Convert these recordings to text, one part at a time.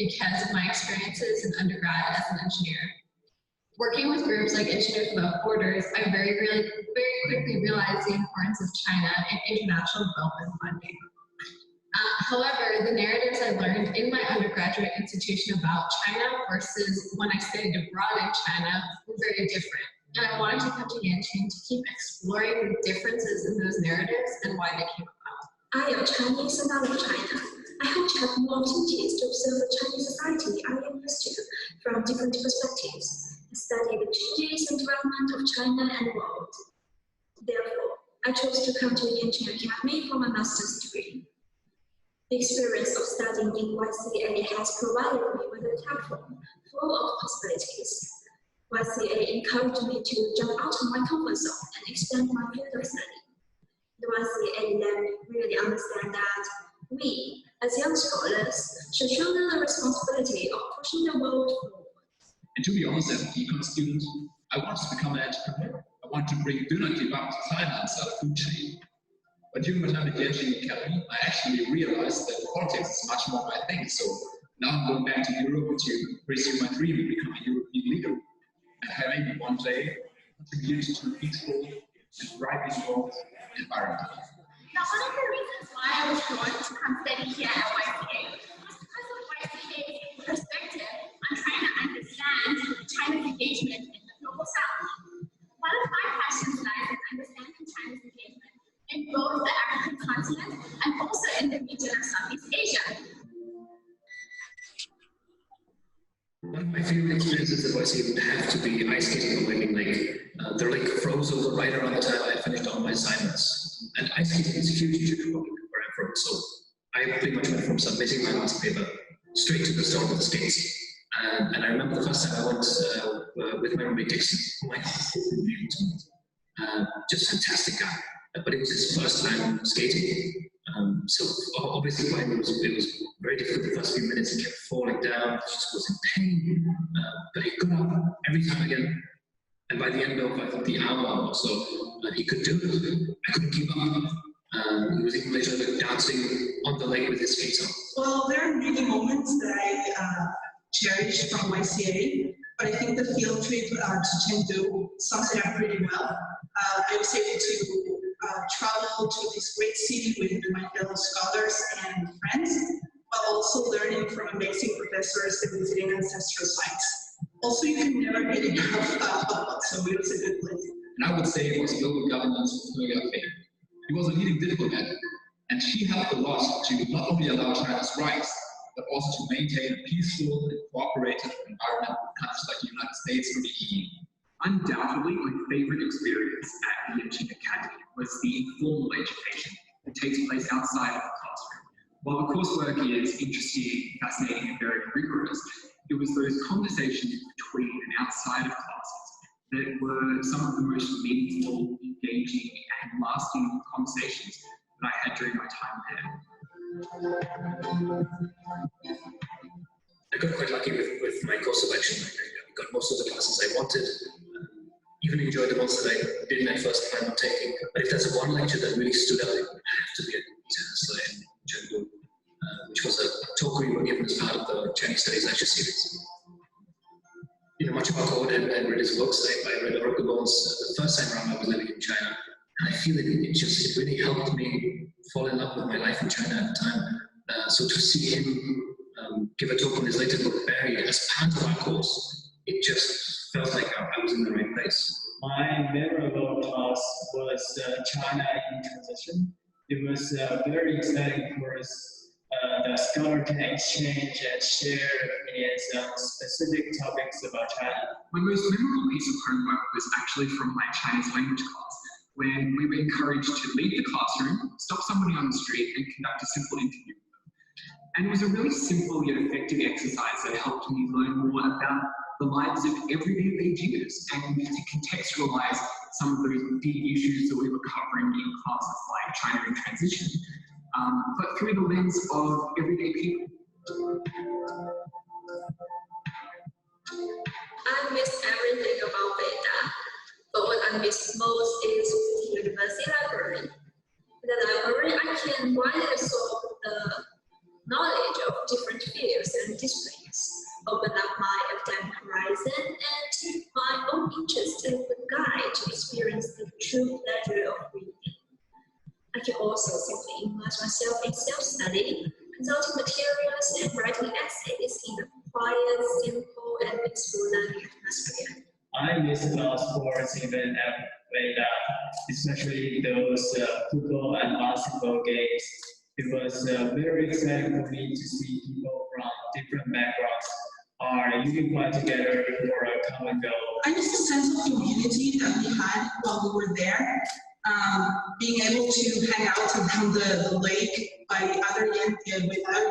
because of my experiences in undergrad as an engineer. Working with groups like Engineers Without Borders, I very quickly realized the importance of China in international development funding. However, the narratives I learned in my undergraduate institution about China versus when I studied abroad in China were very different. And I wanted to come to Yenching to keep exploring the differences in those narratives and why they came about. I am Chinese and I love China. I hope to have more opportunities to observe the Chinese society I am used to from different perspectives and study the changes and development of China and the world. Therefore, I chose to come to Yenching Academy for my master's degree. The experience of studying in YCA has provided me with a platform full of possibilities. YCA encouraged me to jump out of my comfort zone and expand my field of study. The YCA let me really understand that we, as young scholars, should shoulder the responsibility of pushing the world forward. And to be honest, as an econ student, I wanted to become an entrepreneur. I wanted to bring dinner kebab to China and start a food chain. But during my time at Yenching Academy, I actually realized that politics is much more my thing. So now I'm going back to Europe to pursue my dream and become a European leader. And having one day contribute to a peaceful and thriving world environment. Now, one of the reasons why I was drawn to come study here at YCA was because of YCA's perspective on trying to understand China's engagement in the global south. One of my passions lies in understanding China's engagement in both the African continent and also in the region of Southeast Asia. One of my favorite experiences at YCA would have to be ice skating on Peking Lake. The lake froze over right around the time I finished all my assignments. And ice skating is a huge republic where I'm from, so I pretty much went from submitting my master paper straight to the start of the States. And I remember the first time I went with my roommate Dixon, who I just fantastic guy. But it was his first time skating. So obviously for him it was very difficult the first few minutes. He kept falling down, he just was in pain. But he got up every time again. And by the end of, I think, the hour or so, he could do it. I couldn't keep up. He was even later dancing on the lake with his skates on. Well, there are many moments that I cherish from YCA, but I think the field trip to Chengdu sums it up pretty well. I was able to travel to this great city with my fellow scholars and friends, while also learning from amazing professors and visiting ancestral sites. Also, you can never get enough of so it was a good place. And I would say it was global governance for your affair. He was a leading diplomat, and she helped a lot to not only allow China's rights, but also to maintain a peaceful and cooperative environment with countries like the United States or the EU. Undoubtedly, my favorite experience at the Yenching Academy was the informal education that takes place outside of the classroom. While the coursework is interesting, fascinating, and very rigorous, it was those conversations between and outside of classes that were some of the most meaningful, engaging, and lasting conversations that I had during my time there. I got quite lucky with my course selection. I got most of the classes I wanted. Even enjoyed the ones that I didn't at first plan on taking. But if there's one lecture that really stood out, it would have to be in Chengdu, which was a talk we were given as part of the Chinese Studies lecture series. You know, much about Code and read his books. I read Oracle Bones the first time around I was living in China. And I feel it really helped me fall in love with my life in China at the time. So to see him give a talk on his latest book, Buried, as part of our course, it just felt like I was in the right place. My memorable class was China in Transition. It was very exciting for us. The scholar can exchange and share opinions on specific topics about China. My most memorable piece of homework was actually from my Chinese language class, when we were encouraged to leave the classroom, stop somebody on the street, and conduct a simple interview with them. And it was a really simple yet effective exercise that helped me learn more about the lives of everyday Beijingers and to contextualize some of those big issues that we were covering in classes like China in Transition, but through the lens of everyday people. I miss everything about Beta, but what I miss most is the university library. In the library, I can widely absorb the knowledge of different fields and disciplines. opened up my academic horizon and my own interest in the guide to experience the true pleasure of reading. I can also simply immerse myself in self-study, consulting materials and writing essays in a quiet, simple, and peaceful learning atmosphere. I miss sports even at played especially those football and basketball games. It was very exciting for me to see people from different backgrounds are unified together for a common goal. I miss the sense of community that we had while we were there. Being able to hang out around the lake with other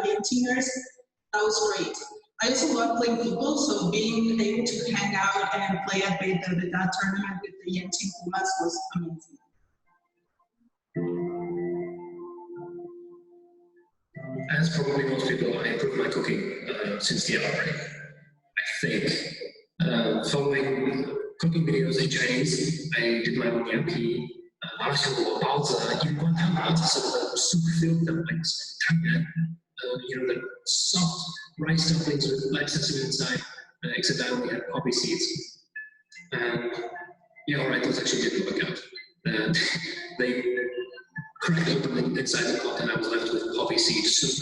Yenchingers, that was great. I also love playing football, so being able to hang out and play at the tournament with the Yenching Pumas was amazing. As probably most people, I improved my cooking since the outbreak. I think following cooking videos in Chinese, I did my own Yanpi, baozi, sort of soup-filled dumplings, the soft rice dumplings with light sesame inside, except I only had poppy seeds. And yeah, all right, those actually didn't work out. And they cracked open inside the pot, and I was left with poppy seed soup.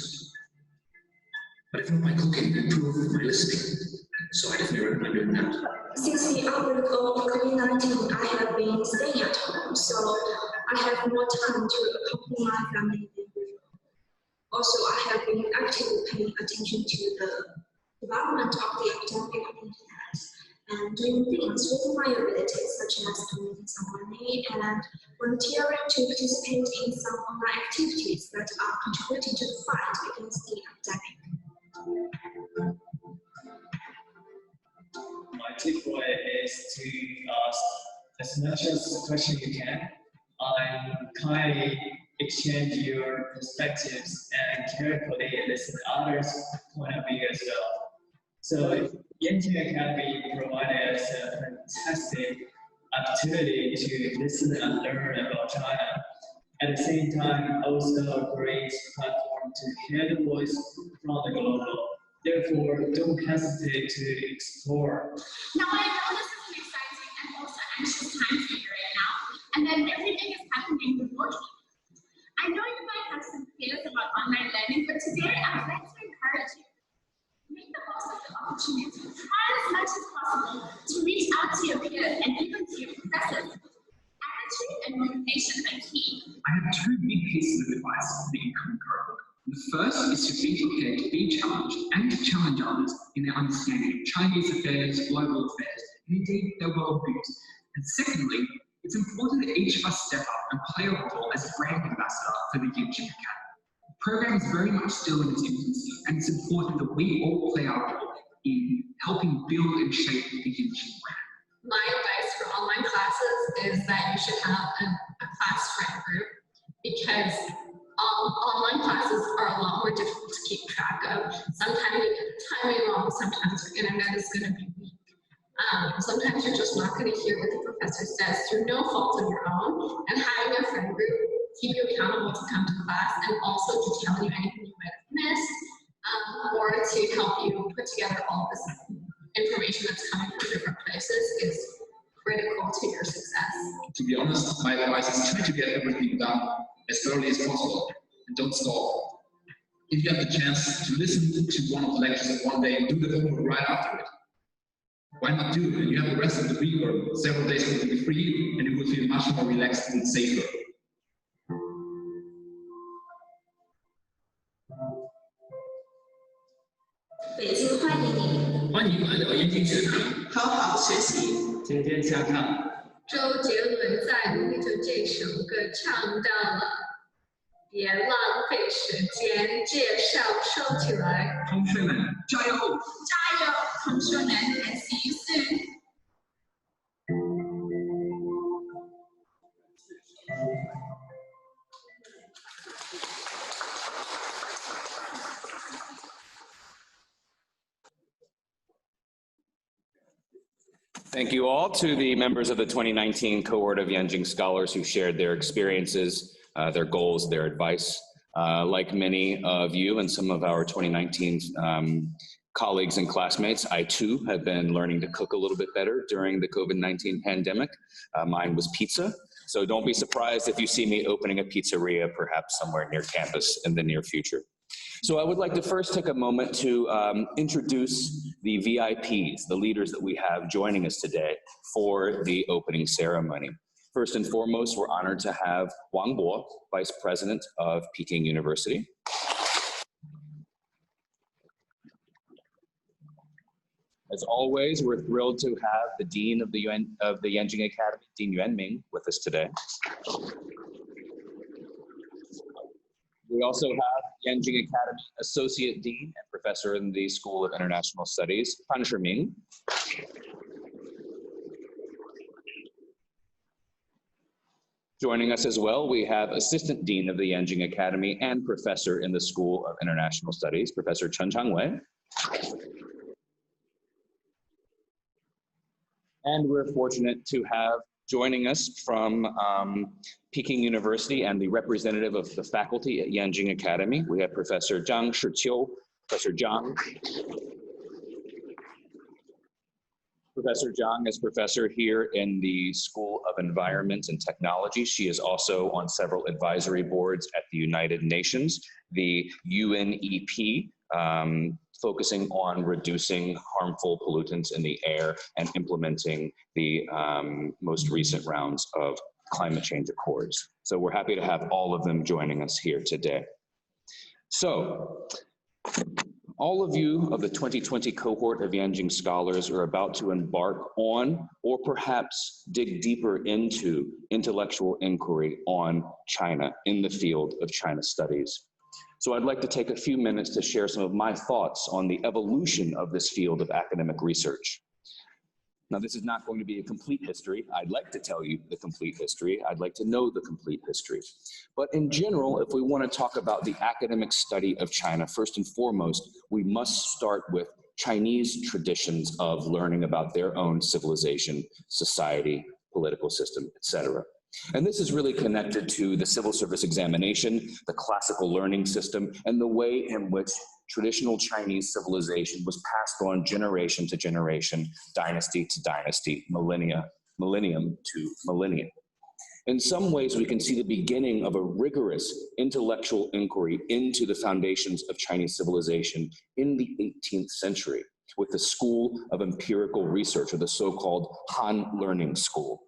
But if not my cooking, improved my listening. So I definitely recommend doing that. Since the outbreak of COVID-19, I have been staying at home, so I have more time to accompany my family than before. Also, I have been actively paying attention to the development of the academic internet and doing things with my abilities, such as donating some money and volunteering to participate in some online activities that are contributing to the fight against the epidemic. My takeaway is to ask as much as question you can, kindly exchange your perspectives and carefully listen to others' point of view as well. So Yenching Academy provided us a fantastic opportunity to listen and learn about China. At the same time, also a great platform to hear the voice from the global. Therefore, don't hesitate to explore. Now, I know this is an exciting and also anxious time for you right now, and then everything is happening remotely. I know you might have some fears about online learning, but today I'd like to encourage you. Make the most of the opportunity. Try as much as possible to reach out to your peers and even to your professors. Attitude and motivation are key. I have two big pieces of advice for the incoming cohort. The first is to be prepared to be challenged and to challenge others in their understanding of Chinese affairs, global affairs, and indeed their worldviews. And secondly, it's important that each of us step up and play a role as a brand ambassador for the Yenching Academy. The program is very much still in its infancy, and it's important that we all play our role in helping build and shape the Yenching brand. My advice for online classes is that you should have a class friend group, because online classes are a lot more difficult to keep track of. Sometimes you get the timing wrong, sometimes your internet is going to be weak. Sometimes you're just not going to hear what the professor says through no fault of your own, and having a friend group keep you accountable to come to class and also to tell you anything you might have missed, or to help you put together all this information that's coming from different places is critical to your success. To be honest, my advice is try to get everything done as thoroughly as possible and don't stall. If you have the chance to listen to one of the lectures in one day and do the homework right after it, why not do it? And you have the rest of the week or several days will be free, and you will feel much more relaxed and safer. Beijing欢迎你。欢迎来到Yenching学堂，好好学习。天天相看。周杰伦在录就这首歌唱到了，别浪费时间，介绍收起来。同学们，加油！加油，同学们 and see you soon. Thank you all to the members of the 2019 cohort of Yenching scholars who shared their experiences, their goals, their advice. Like many of you and some of our 2019 colleagues and classmates, I too have been learning to cook a little bit better during the COVID-19 pandemic. Mine was pizza. So don't be surprised if you see me opening a pizzeria perhaps somewhere near campus in the near future. So I would like to first take a moment to introduce the VIPs, the leaders that we have joining us today for the opening ceremony. First and foremost, we're honored to have Wang Bo, Vice President of Peking University. As always, we're thrilled to have the Dean of the Yenching Academy, Dean Yenming, with us today. We also have Yenching Academy Associate Dean and Professor in the School of International Studies, Pan Shiming. Joining us as well, we have Assistant Dean of the Yenching Academy and Professor in the School of International Studies, Professor Chen Changwei. And we're fortunate to have joining us from Peking University and the representative of the faculty at Yenching Academy. We have Professor Zhang Shiqiu. Professor Zhang. Professor Zhang is professor here in the School of Environment and Technology. She is also on several advisory boards at the United Nations, the UNEP, focusing on reducing harmful pollutants in the air and implementing the most recent rounds of climate change accords. So we're happy to have all of them joining us here today. So, all of you of the 2020 cohort of Yenching scholars are about to embark on, or perhaps dig deeper into, intellectual inquiry on China in the field of China studies. So I'd like to take a few minutes to share some of my thoughts on the evolution of this field of academic research. Now, this is not going to be a complete history. I'd like to tell you the complete history. I'd like to know the complete history. But in general, if we want to talk about the academic study of China, first and foremost, we must start with Chinese traditions of learning about their own civilization, society, political system, etc. And this is really connected to the civil service examination, the classical learning system, and the way in which traditional Chinese civilization was passed on generation to generation, dynasty to dynasty, millennium to millennium. In some ways, we can see the beginning of a rigorous intellectual inquiry into the foundations of Chinese civilization in the 18th century with the School of Empirical Research, or the so-called Han Learning School.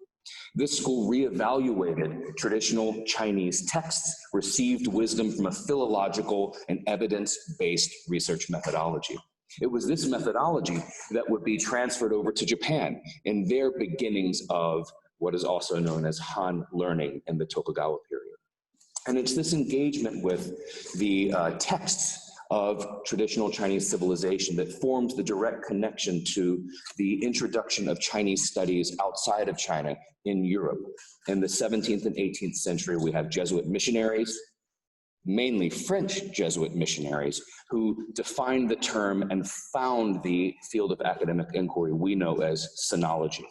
This school reevaluated traditional Chinese texts, received wisdom from a philological and evidence-based research methodology. It was this methodology that would be transferred over to Japan in their beginnings of what is also known as Han learning in the Tokugawa period. And it's this engagement with the texts of traditional Chinese civilization that forms the direct connection to the introduction of Chinese studies outside of China in Europe. In the 17th and 18th century, we have Jesuit missionaries, mainly French Jesuit missionaries, who defined the term and found the field of academic inquiry we know as sinology.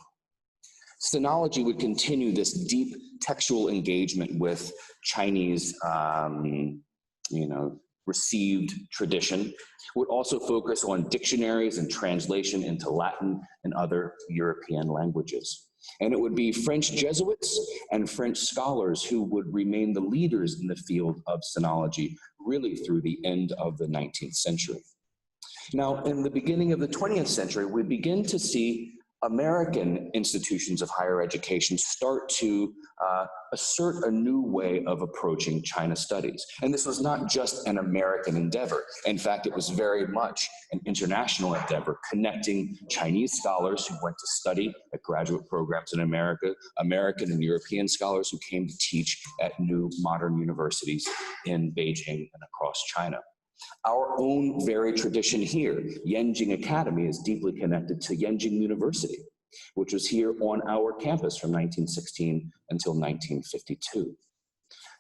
Sinology would continue this deep textual engagement with Chinese, received tradition, would also focus on dictionaries and translation into Latin and other European languages. And it would be French Jesuits and French scholars who would remain the leaders in the field of sinology really through the end of the 19th century. Now, in the beginning of the 20th century, we begin to see American institutions of higher education start to assert a new way of approaching China studies. And this was not just an American endeavor. In fact, it was very much an international endeavor, connecting Chinese scholars who went to study at graduate programs in America, American and European scholars who came to teach at new modern universities in Beijing and across China. Our own very tradition here, Yenching Academy, is deeply connected to Yenching University, which was here on our campus from 1916 until 1952.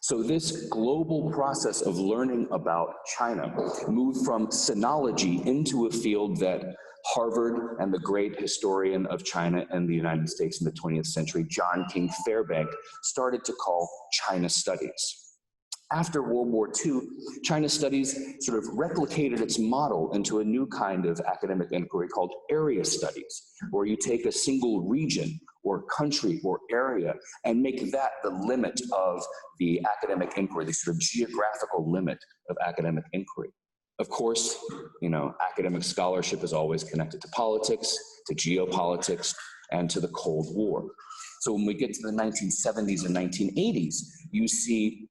So this global process of learning about China moved from sinology into a field that Harvard and the great historian of China and the United States in the 20th century, John King Fairbank, started to call China studies. After World War II, China studies sort of replicated its model into a new kind of academic inquiry called area studies, where you take a single region or country or area and make that the limit of the academic inquiry, the sort of geographical limit of academic inquiry. Of course, you know, academic scholarship is always connected to politics, to geopolitics, and to the Cold War. So when we get to the 1970s and 1980s, you see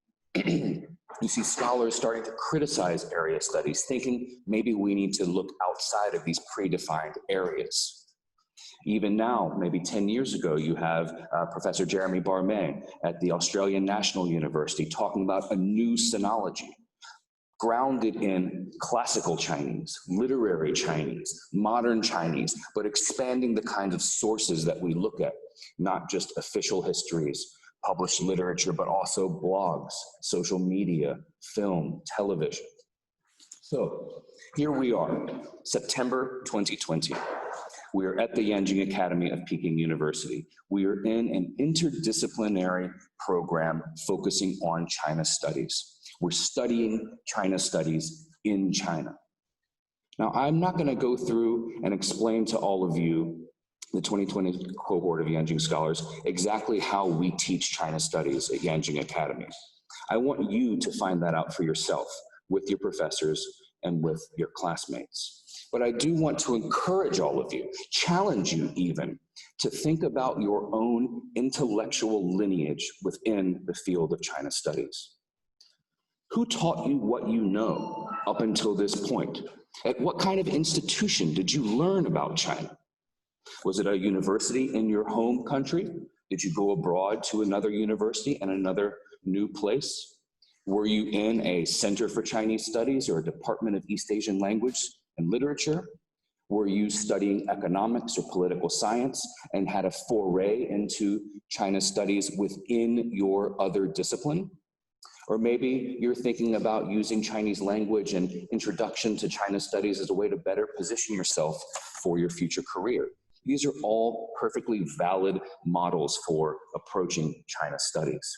scholars starting to criticize area studies, thinking maybe we need to look outside of these predefined areas. Even now, maybe 10 years ago, you have Professor Jeremy Barmé at the Australian National University talking about a new sinology, grounded in classical Chinese, literary Chinese, modern Chinese, but expanding the kinds of sources that we look at, not just official histories, published literature, but also blogs, social media, film, television. So here we are, September 2020. We are at the Yenching Academy of Peking University. We are in an interdisciplinary program focusing on China studies. We're studying China studies in China. Now, I'm not going to go through and explain to all of you, the 2020 cohort of Yenching scholars, exactly how we teach China studies at Yenching Academy. I want you to find that out for yourself with your professors and with your classmates. But I do want to encourage all of you, challenge you even, to think about your own intellectual lineage within the field of China studies. Who taught you what you know up until this point? At what kind of institution did you learn about China? Was it a university in your home country? Did you go abroad to another university in another new place? Were you in a Center for Chinese Studies or a Department of East Asian Language and Literature? Were you studying economics or political science and had a foray into China studies within your other discipline? Or maybe you're thinking about using Chinese language and introduction to China studies as a way to better position yourself for your future career. These are all perfectly valid models for approaching China studies.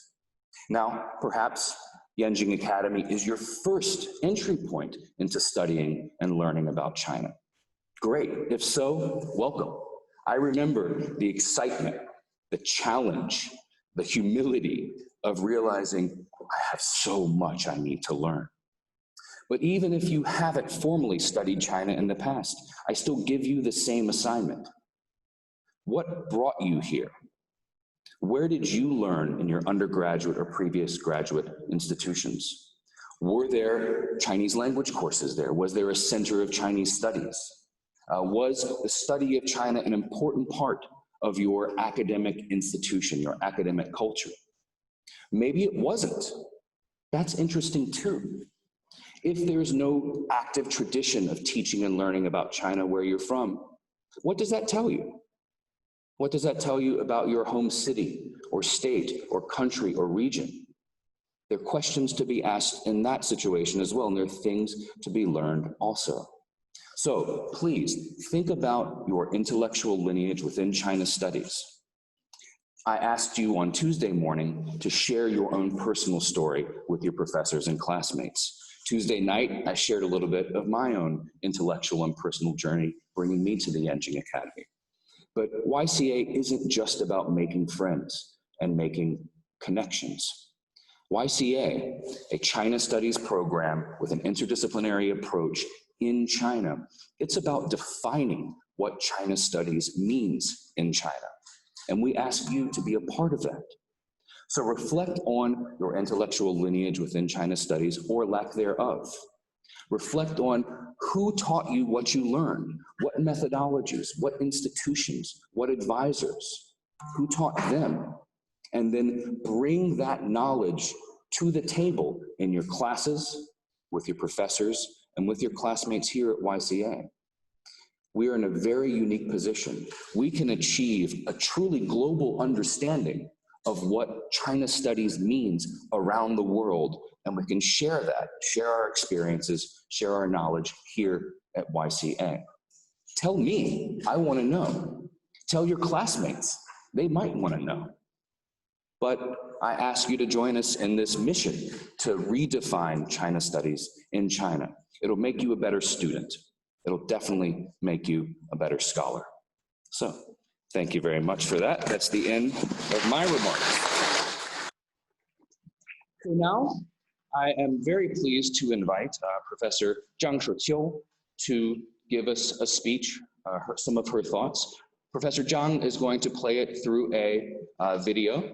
Now, perhaps Yenching Academy is your first entry point into studying and learning about China. Great. If so, welcome. I remember the excitement, the challenge, the humility of realizing I have so much I need to learn. But even if you haven't formally studied China in the past, I still give you the same assignment. What brought you here? Where did you learn in your undergraduate or previous graduate institutions? Were there Chinese language courses there? Was there a Center of Chinese Studies? Was the study of China an important part of your academic institution, your academic culture? Maybe it wasn't. That's interesting too. If there's no active tradition of teaching and learning about China where you're from, what does that tell you? What does that tell you about your home city or state or country or region? There are questions to be asked in that situation as well, and there are things to be learned also. So please think about your intellectual lineage within China studies. I asked you on Tuesday morning to share your own personal story with your professors and classmates. Tuesday night, I shared a little bit of my own intellectual and personal journey, bringing me to the Yenching Academy. But YCA isn't just about making friends and making connections. YCA, a China studies program with an interdisciplinary approach in China, it's about defining what China studies means in China. And we ask you to be a part of that. So reflect on your intellectual lineage within China studies or lack thereof. Reflect on who taught you what you learned, what methodologies, what institutions, what advisors, who taught them, and then bring that knowledge to the table in your classes, with your professors, and with your classmates here at YCA. We are in a very unique position. We can achieve a truly global understanding of what China studies means around the world, and we can share that, share our experiences, share our knowledge here at YCA. Tell me, I want to know. Tell your classmates, they might want to know. But I ask you to join us in this mission to redefine China studies in China. It'll make you a better student. It'll definitely make you a better scholar. So, thank you very much for that. That's the end of my remarks. So now, I am very pleased to invite Professor Zhang Shiqiu to give us a speech, some of her thoughts. Professor Zhang is going to play it through a video.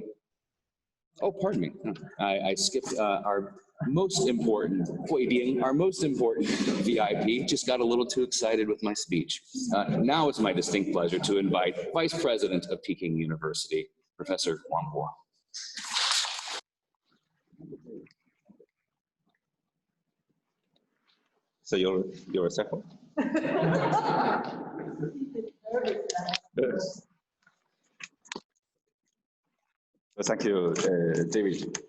Oh, pardon me. I skipped our most important Huibing, our most important VIP. Just got a little too excited with my speech. Now it's my distinct pleasure to invite Vice President of Peking University, Professor Wang Huo. So you're a second? Thank you, David.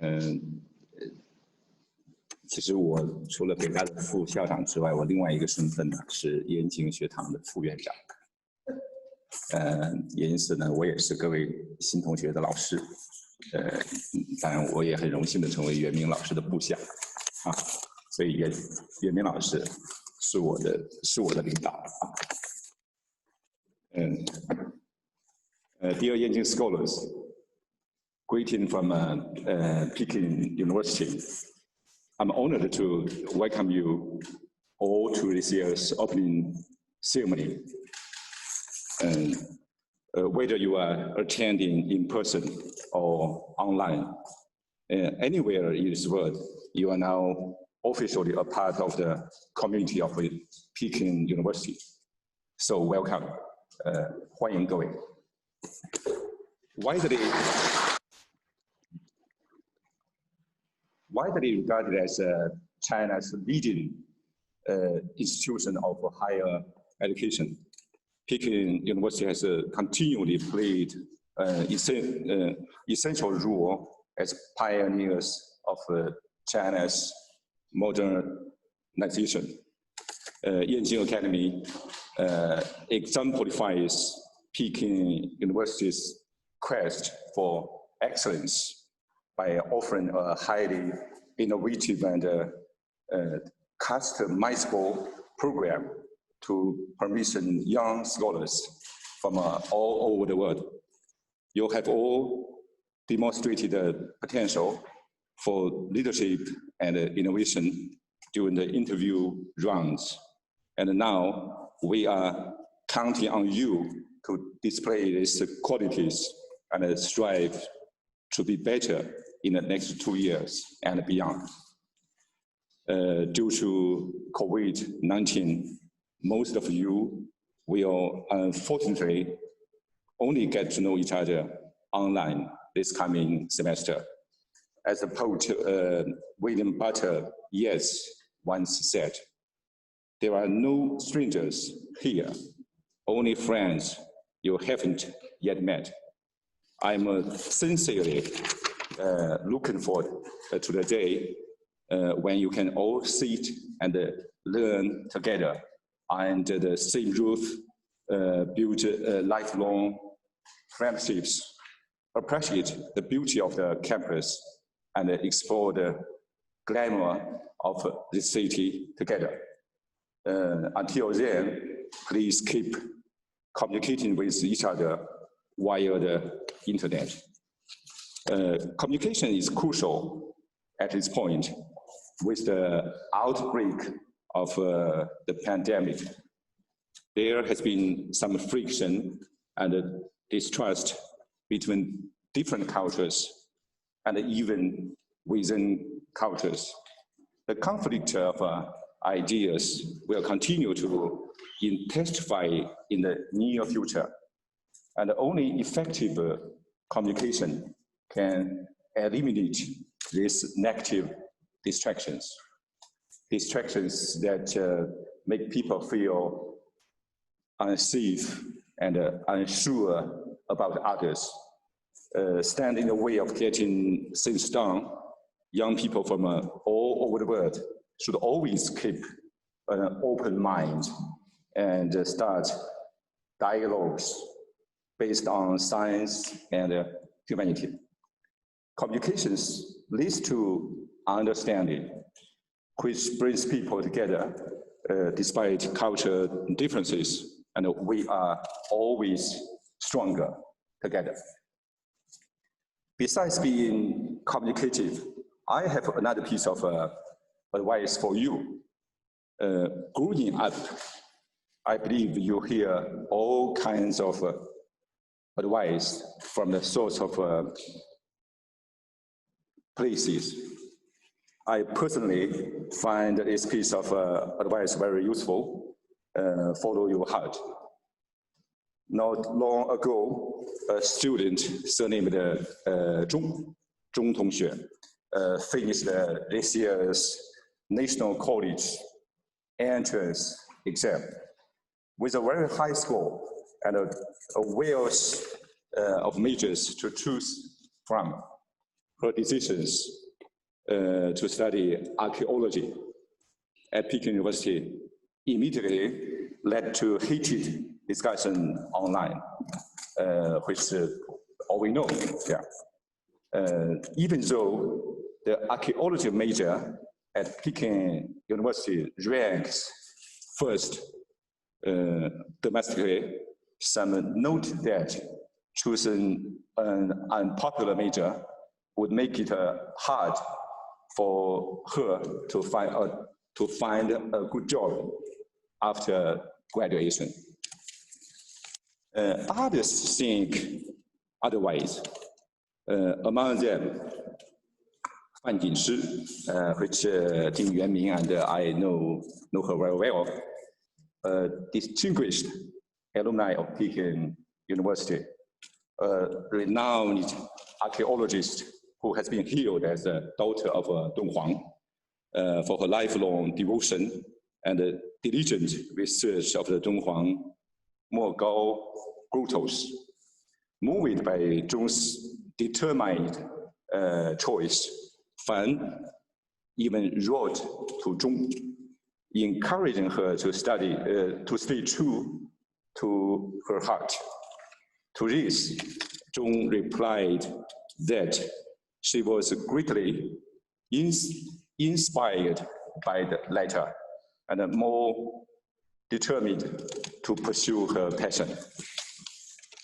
And 其实我除了北大的副校长之外，我另外一个身份呢是燕京学堂的副院长。也因此呢，我也是各位新同学的老师。当然我也很荣幸的成为袁明老师的部下啊，所以袁明老师是我的领导啊。Dear Yenching scholars, greeting from Peking University. I'm honored to welcome you all to this year's opening ceremony. Whether you are attending in person or online, anywhere in this world, you are now officially a part of the community of Peking University. So welcome, 欢迎各位。Widely regarded as China's leading institution of higher education, Peking University has continually played an essential role as pioneers of China's modernization. Yenching Academy exemplifies Peking University's quest for excellence by offering a highly innovative and customizable program to permission young scholars from all over the world. You have all demonstrated the potential for leadership and innovation during the interview rounds. And now we are counting on you to display these qualities and strive to be better in the next 2 years and beyond. Due to COVID-19, most of you will unfortunately only get to know each other online this coming semester. As the poet William Butler Yeats once said, there are no strangers here, only friends you haven't yet met. I'm sincerely looking forward to the day when you can all sit and learn together under the same roof, build lifelong friendships, appreciate the beauty of the campus, and explore the glamour of the city together. Until then, please keep communicating with each other via the internet. Communication is crucial at this point with the outbreak of the pandemic. There has been some friction and distrust between different cultures and even within cultures. The conflict of ideas will continue to intensify in the near future, and only effective communication can eliminate these negative distractions that make people feel unsafe and unsure about others, stand in the way of getting things done. Young people from all over the world should always keep an open mind and start dialogues based on science and humanity. Communications leads to understanding, which brings people together despite cultural differences, and we are always stronger together. Besides being communicative, I have another piece of advice for you. Growing up, I believe you hear all kinds of advice from the sorts of places. I personally find this piece of advice very useful. Follow your heart. Not long ago, a student surnamed Zhong Tongxue finished this year's National College entrance exam with a very high score and a wealth of majors to choose from. Her decisions to study archaeology at Peking University immediately led to heated discussion online, which all we know. Yeah. Even though the archaeology major at Peking University ranks first domestically, some note that choosing an unpopular major would make it hard for her to find a good job after graduation. Others think otherwise. Among them, Fan Jinshi, which Jing Yuanming and I know her very well, a distinguished alumni of Peking University, a renowned archaeologist who has been hailed as the daughter of Dong Huang for her lifelong devotion and diligent research of the Donghuang Mogao grottos. Moved by Zhong's determined choice, Fan even wrote to Zhong, encouraging her to study, to stay true to her heart. To this, Zhong replied that she was greatly inspired by the letter and more determined to pursue her passion.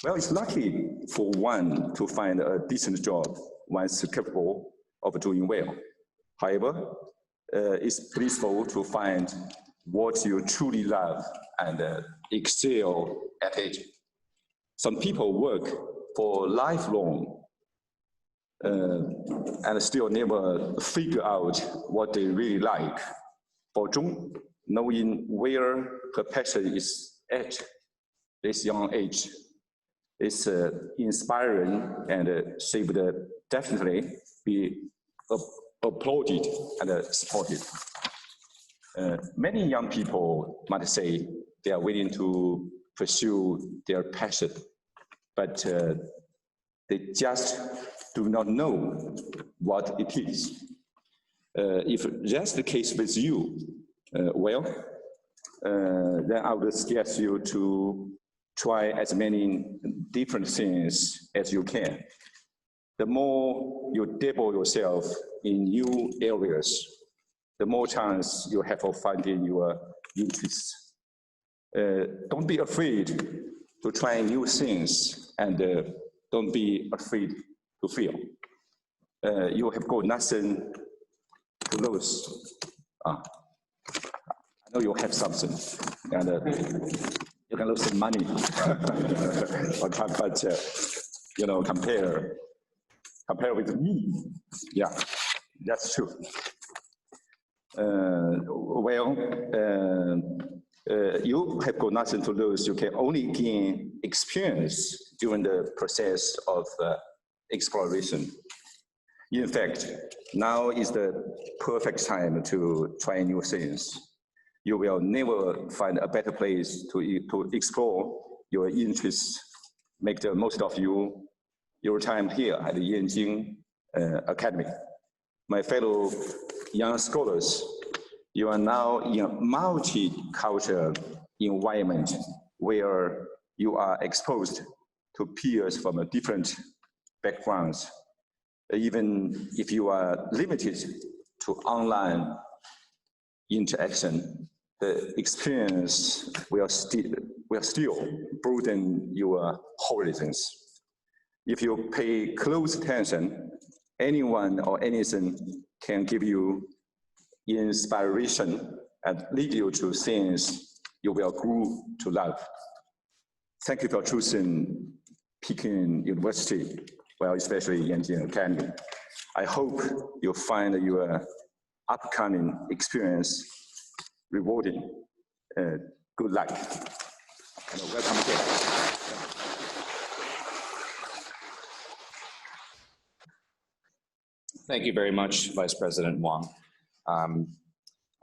Well, it's lucky for one to find a decent job once capable of doing well. However, it's blissful to find what you truly love and excel at it. Some people work for lifelong and still never figure out what they really like. For Zhong, knowing where her passion is at this young age is inspiring, and she would definitely be applauded and supported. Many young people might say they are willing to pursue their passion, but they just do not know what it is. If that's the case with you, then I would suggest you to try as many different things as you can. The more you dabble yourself in new areas, the more chance you have of finding your interests. Don't be afraid to try new things, and don't be afraid to fail. You have got nothing to lose. I know you have something, and you can lose some money, but you know, compare with me. Yeah, that's true. You have got nothing to lose. You can only gain experience during the process of exploration. In fact, now is the perfect time to try new things. You will never find a better place to explore your interests. Make the most of your time here at the Yenching Academy. My fellow young scholars, you are now in a multicultural environment where you are exposed to peers from different backgrounds. Even if you are limited to online interaction, the experience will still broaden your horizons. If you pay close attention, anyone or anything can give you inspiration and lead you to things you will grow to love. Thank you for choosing Peking University, well, especially Yenching Academy. I hope you find your upcoming experience rewarding. Good luck. And welcome again. Thank you very much, Vice President Wang.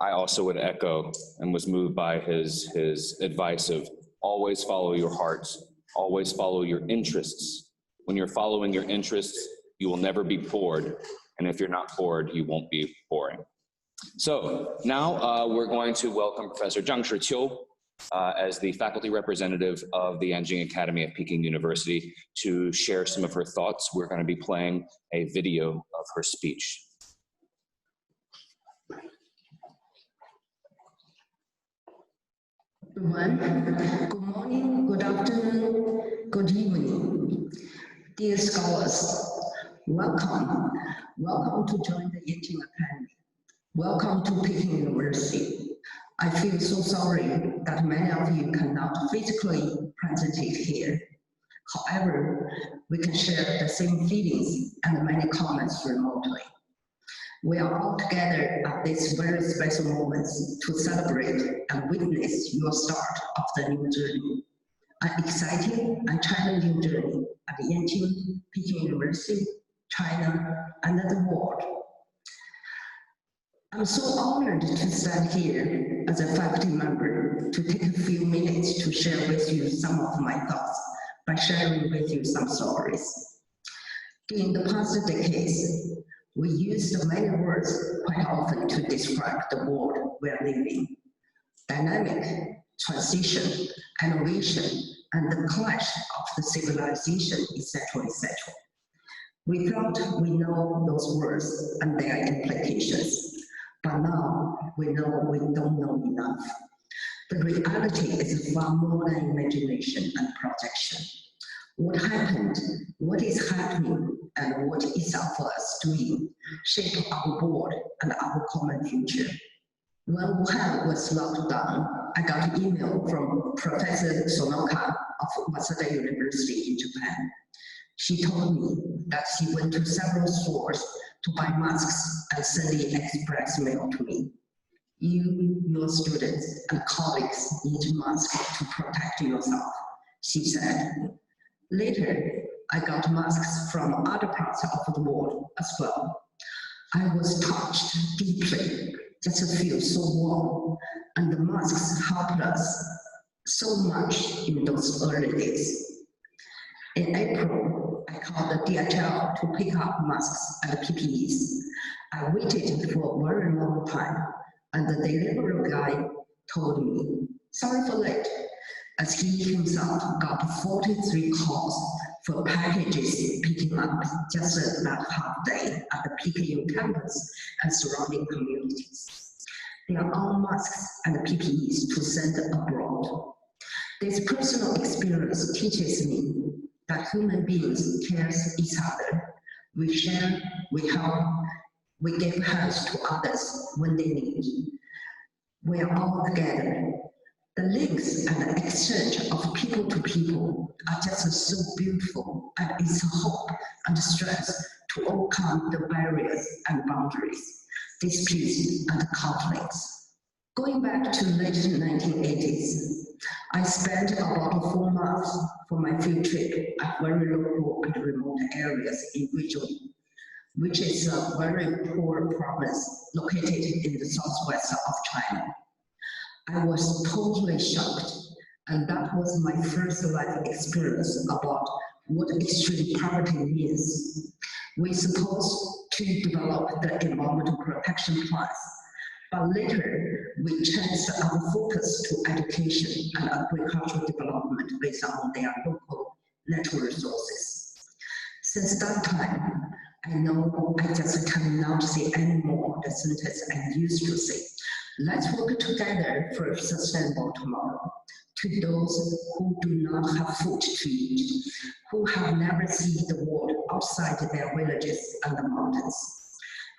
I also would echo and was moved by his advice of always follow your hearts, always follow your interests. When you're following your interests, you will never be bored. And if you're not bored, you won't be boring. So now we're going to welcome Professor Zhang Shiqiu as the faculty representative of the Yenching Academy at Peking University to share some of her thoughts. We're going to be playing a video of her speech. Everyone, good morning, good afternoon, good evening. Dear scholars, welcome. Welcome to join the Yenching Academy. Welcome to Peking University. I feel so sorry that many of you cannot physically present here. However, we can share the same feelings and many comments remotely. We are all together at this very special moment to celebrate and witness your start of the new journey, an exciting and challenging journey at Yenching, Peking University, China, and the world. I'm so honored to stand here as a faculty member to take a few minutes to share with you some of my thoughts by sharing with you some stories. During the past decades, we used many words quite often to describe the world we're living. Dynamic, transition, innovation, and the clash of the civilization, etc., etc. We thought we know those words and their implications, but now we know we don't know enough. The reality is far more than imagination and projection. What happened, what is happening, and what is up for us doing shape our world and our common future. When Wuhan was locked down, I got an email from Professor Sonoka of Waseda University in Japan. She told me that she went to several stores to buy masks and send the express mail to me. You, your students, and colleagues need masks to protect yourself, she said. Later, I got masks from other parts of the world as well. I was touched deeply, just feel so warm, and the masks helped us so much in those early days. In April, I called the DHL to pick up masks and PPEs. I waited for a very long time, and the delivery guy told me, sorry for late, as he himself got 43 calls for packages picking up just that half day at the Peking campus and surrounding communities. They are all masks and PPEs to send abroad. This personal experience teaches me that human beings care each other. We share, we help, we give hands to others when they need. We are all together. The links and the exchange of people to people are just so beautiful, and it's a hope and strength to overcome the barriers and boundaries, disputes and conflicts. Going back to late 1980s, I spent about 4 months for my field trip at very local and remote areas in Yenching, which is a very poor province located in the southwest of China. I was totally shocked, and that was my first life experience about what extreme poverty means. We supposed to develop the environmental protection plans, but later we changed our focus to education and agricultural development based on their local natural resources. Since that time, I know I just cannot say anymore the sentence I used to say. Let's work together for a sustainable tomorrow. To those who do not have food to eat, who have never seen the world outside their villages and the mountains.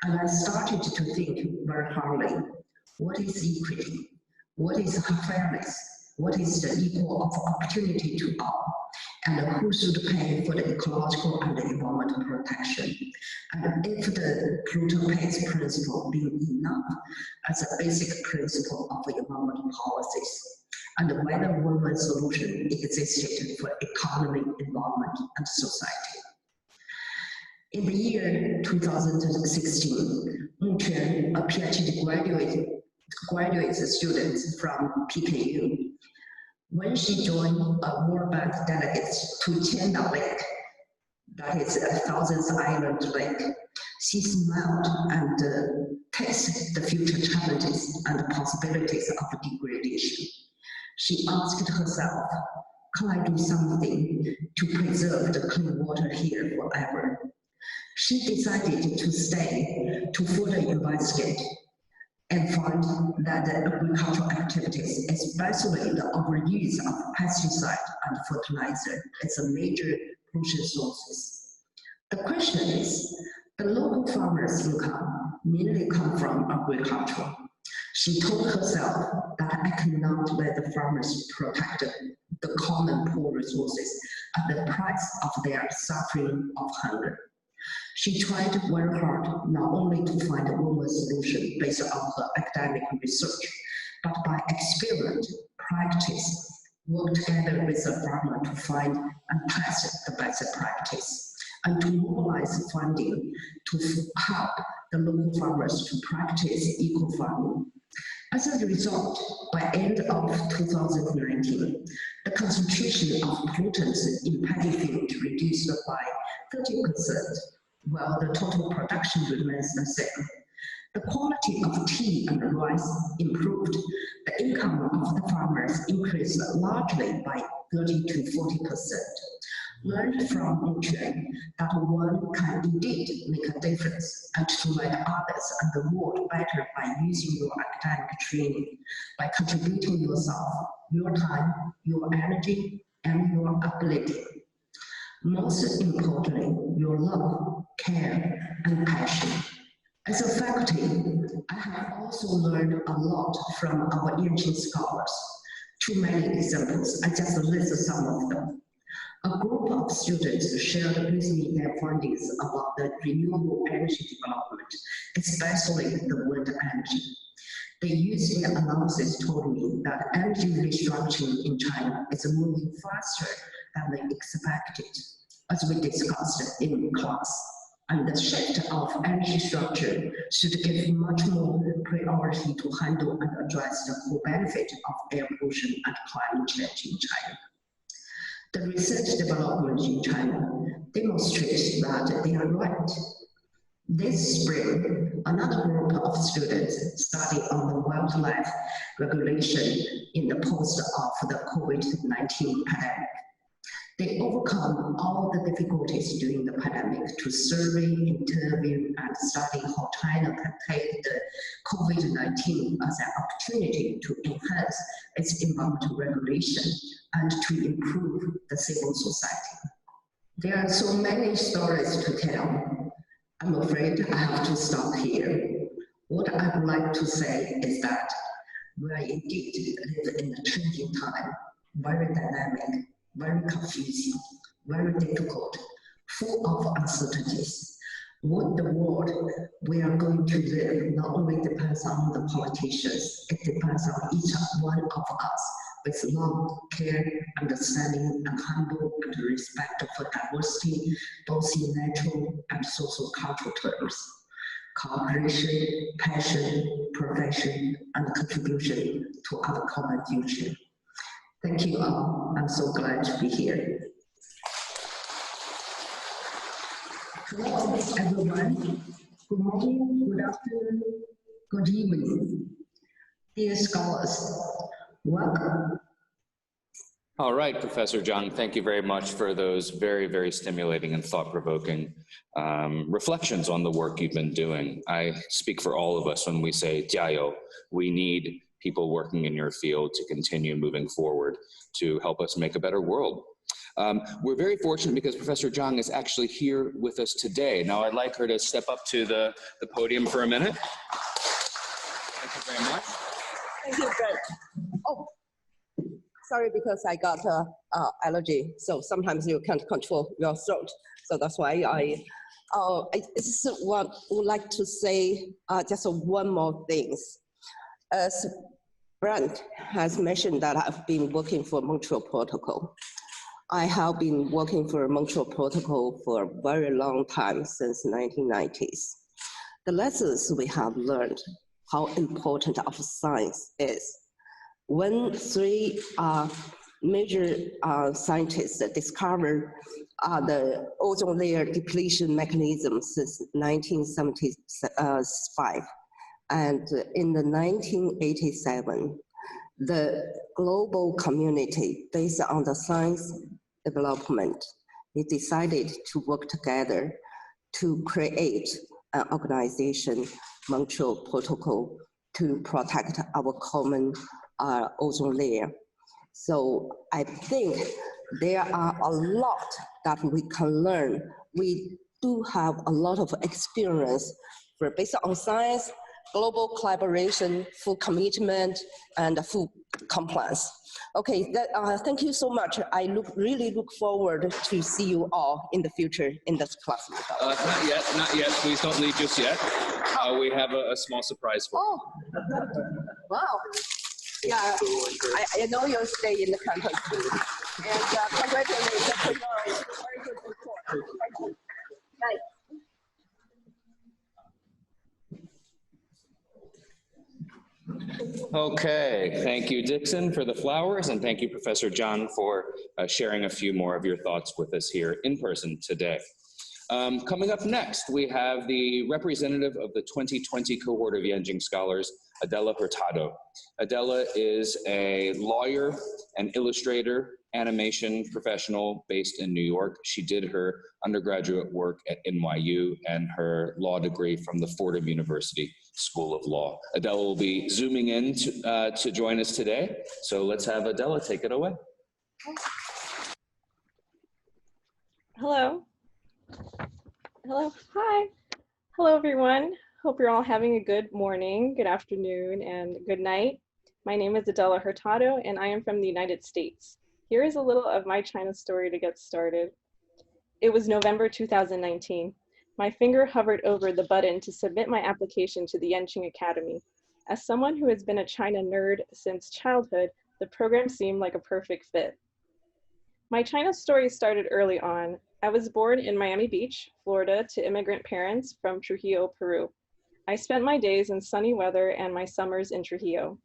And I started to think very hardly, what is equity? What is fairness? What is the equal opportunity to all? And who should pay for the ecological and the environmental protection? And if the Pluto pays principle being enough as a basic principle of environmental policies, and whether one solution existed for economy, environment, and society. In the year 2016, Yenching, a PhD graduate student from Peking, when she joined a World Bank delegate to Tianda Lake, that is a 1,000th island lake, she smiled and tasted the future challenges and possibilities of degradation. She asked herself, can I do something to preserve the clean water here forever? She decided to stay to further investigate and find that the agricultural activities, especially the overuse of pesticide and fertilizer, is a major pollution sources. The question is, the local farmers' income mainly come from agriculture. She told herself that I cannot let the farmers protect the common poor resources at the price of their suffering of hunger. She tried very hard not only to find one solution based on her academic research, but by experiment, practice, work together with the farmer to find and test the best practice, and to mobilize funding to help the local farmers to practice eco-farming. As a result, by end of 2019, the concentration of pollutants in paddy field reduced by 30%, while the total production remains the same. The quality of tea and rice improved. The income of the farmers increased largely by 30 to 40%. Learned from Yenching that one can indeed make a difference and to let others and the world better by using your academic training, by contributing yourself, your time, your energy, and your ability. Most importantly, your love, care, and passion. As a faculty, I have also learned a lot from our Yenching scholars. Too many examples, I just list some of them. A group of students shared with me their findings about the renewable energy development, especially the wind energy. They used their analysis told me that energy restructuring in China is moving faster than they expected, as we discussed in class. And the shift of energy structure should give much more priority to handle and address the full benefit of air pollution and climate change in China. The research development in China demonstrates that they are right. This spring, another group of students studied on the wildlife regulation in the post of the COVID-19 pandemic. They overcome all the difficulties during the pandemic to survey, interview, and study how China can take the COVID-19 as an opportunity to enhance its environmental regulation and to improve the civil society. There are so many stories to tell. I'm afraid I have to stop here. What I would like to say is that we are indeed live in a changing time, very dynamic, very confusing, very difficult, full of uncertainties. What the world we are going to live not only depends on the politicians, it depends on each one of us with love, care, understanding, and humble and respect for diversity, both in natural and social cultural terms. Cooperation, passion, profession, and contribution to our common future. Thank you all. I'm so glad to be here. Hello, everyone. Good morning, good afternoon, good evening. Dear scholars, welcome. All right, Professor Zhang, thank you very much for those very, very stimulating and thought-provoking reflections on the work you've been doing. I speak for all of us when we say, 加油, we need people working in your field to continue moving forward to help us make a better world. We're very fortunate because Professor Zhang is actually here with us today. Now I'd like her to step up to the podium for a minute. Thank you very much. Thank you, Brett. Oh, sorry, because I got allergy, so sometimes you can't control your throat. So that's why I just would like to say just one more thing. As Brent has mentioned that I've been working for Montreal Protocol. I have been working for Montreal Protocol for a very long time, since 1990s. The lessons we have learned, how important of science is. When three major scientists discovered the ozone layer depletion mechanism since 1975, and in the 1987, the global community, based on the science development, they decided to work together to create an organization, Montreal Protocol, to protect our common ozone layer. So I think there are a lot that we can learn. We do have a lot of experience based on science, global collaboration, full commitment, and full compliance. Okay, thank you so much. I really look forward to see you all in the future in this class. Not yet. Please don't leave just yet. We have a small surprise for you. Oh, wow. Yeah, I know you'll stay in the campus too. And congratulations for your very good report. Thank you. Bye. Okay, thank you, Dixon, for the flowers, and thank you, Professor Zhang, for sharing a few more of your thoughts with us here in person today. Coming up next, we have the representative of the 2020 cohort of Yenching scholars, Adela Hurtado. Adela is a lawyer, an illustrator, animation professional based in New York. She did her undergraduate work at NYU and her law degree from the Fordham University School of Law. Adela will be zooming in to join us today. So let's have Adela take it away. Hello. Hello. Hi. Hello, everyone. Hope you're all having a good morning, good afternoon, and good night. My name is Adela Hurtado, and I am from the United States. Here is a little of my China story to get started. It was November 2019. My finger hovered over the button to submit my application to the Yenching Academy. As someone who has been a China nerd since childhood, the program seemed like a perfect fit. My China story started early on. I was born in Miami Beach, Florida, to immigrant parents from Trujillo, Peru. I spent my days in sunny weather and my summers in Trujillo.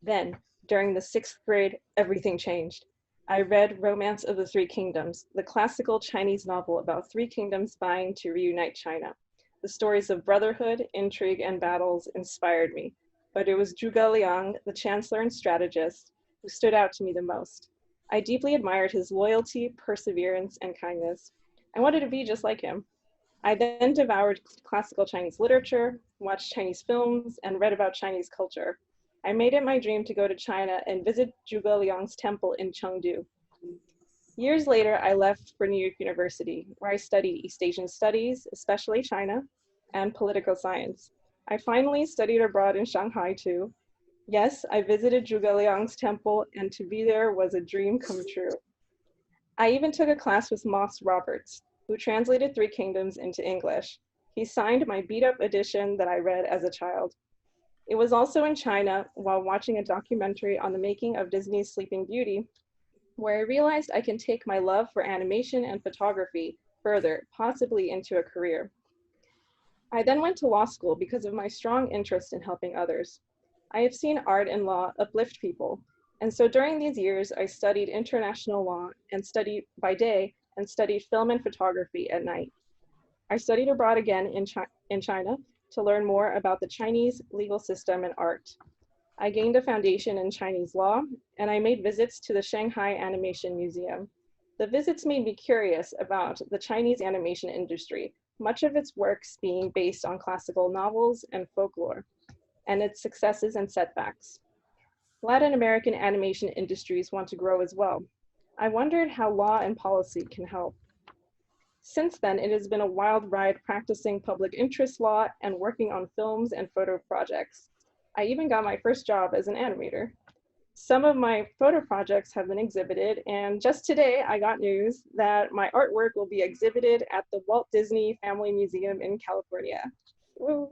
Then, during the 6th grade, everything changed. I read Romance of the Three Kingdoms, the classical Chinese novel about three kingdoms vying to reunite China. The stories of brotherhood, intrigue, and battles inspired me, but it was Zhuge Liang, the chancellor and strategist, who stood out to me the most. I deeply admired his loyalty, perseverance, and kindness. I wanted to be just like him. I then devoured classical Chinese literature, watched Chinese films, and read about Chinese culture. I made it my dream to go to China and visit Zhuge Liang's temple in Chengdu. Years later, I left for New York University, where I studied East Asian studies, especially China, and political science. I finally studied abroad in Shanghai too. Yes, I visited Zhuge Liang's temple, and to be there was a dream come true. I even took a class with Moss Roberts, who translated Three Kingdoms into English. He signed my beat-up edition that I read as a child. It was also in China, while watching a documentary on the making of Disney's Sleeping Beauty, where I realized I can take my love for animation and photography further, possibly into a career. I then went to law school because of my strong interest in helping others. I have seen art and law uplift people, and so during these years, I studied international law and studied by day and studied film and photography at night. I studied abroad again in China to learn more about the Chinese legal system and art. I gained a foundation in Chinese law, and I made visits to the Shanghai Animation Museum. The visits made me curious about the Chinese animation industry, much of its works being based on classical novels and folklore, and its successes and setbacks. Latin American animation industries want to grow as well. I wondered how law and policy can help. Since then, it has been a wild ride practicing public interest law and working on films and photo projects. I even got my first job as an animator. Some of my photo projects have been exhibited, and just today I got news that my artwork will be exhibited at the Walt Disney Family Museum in California. Woo.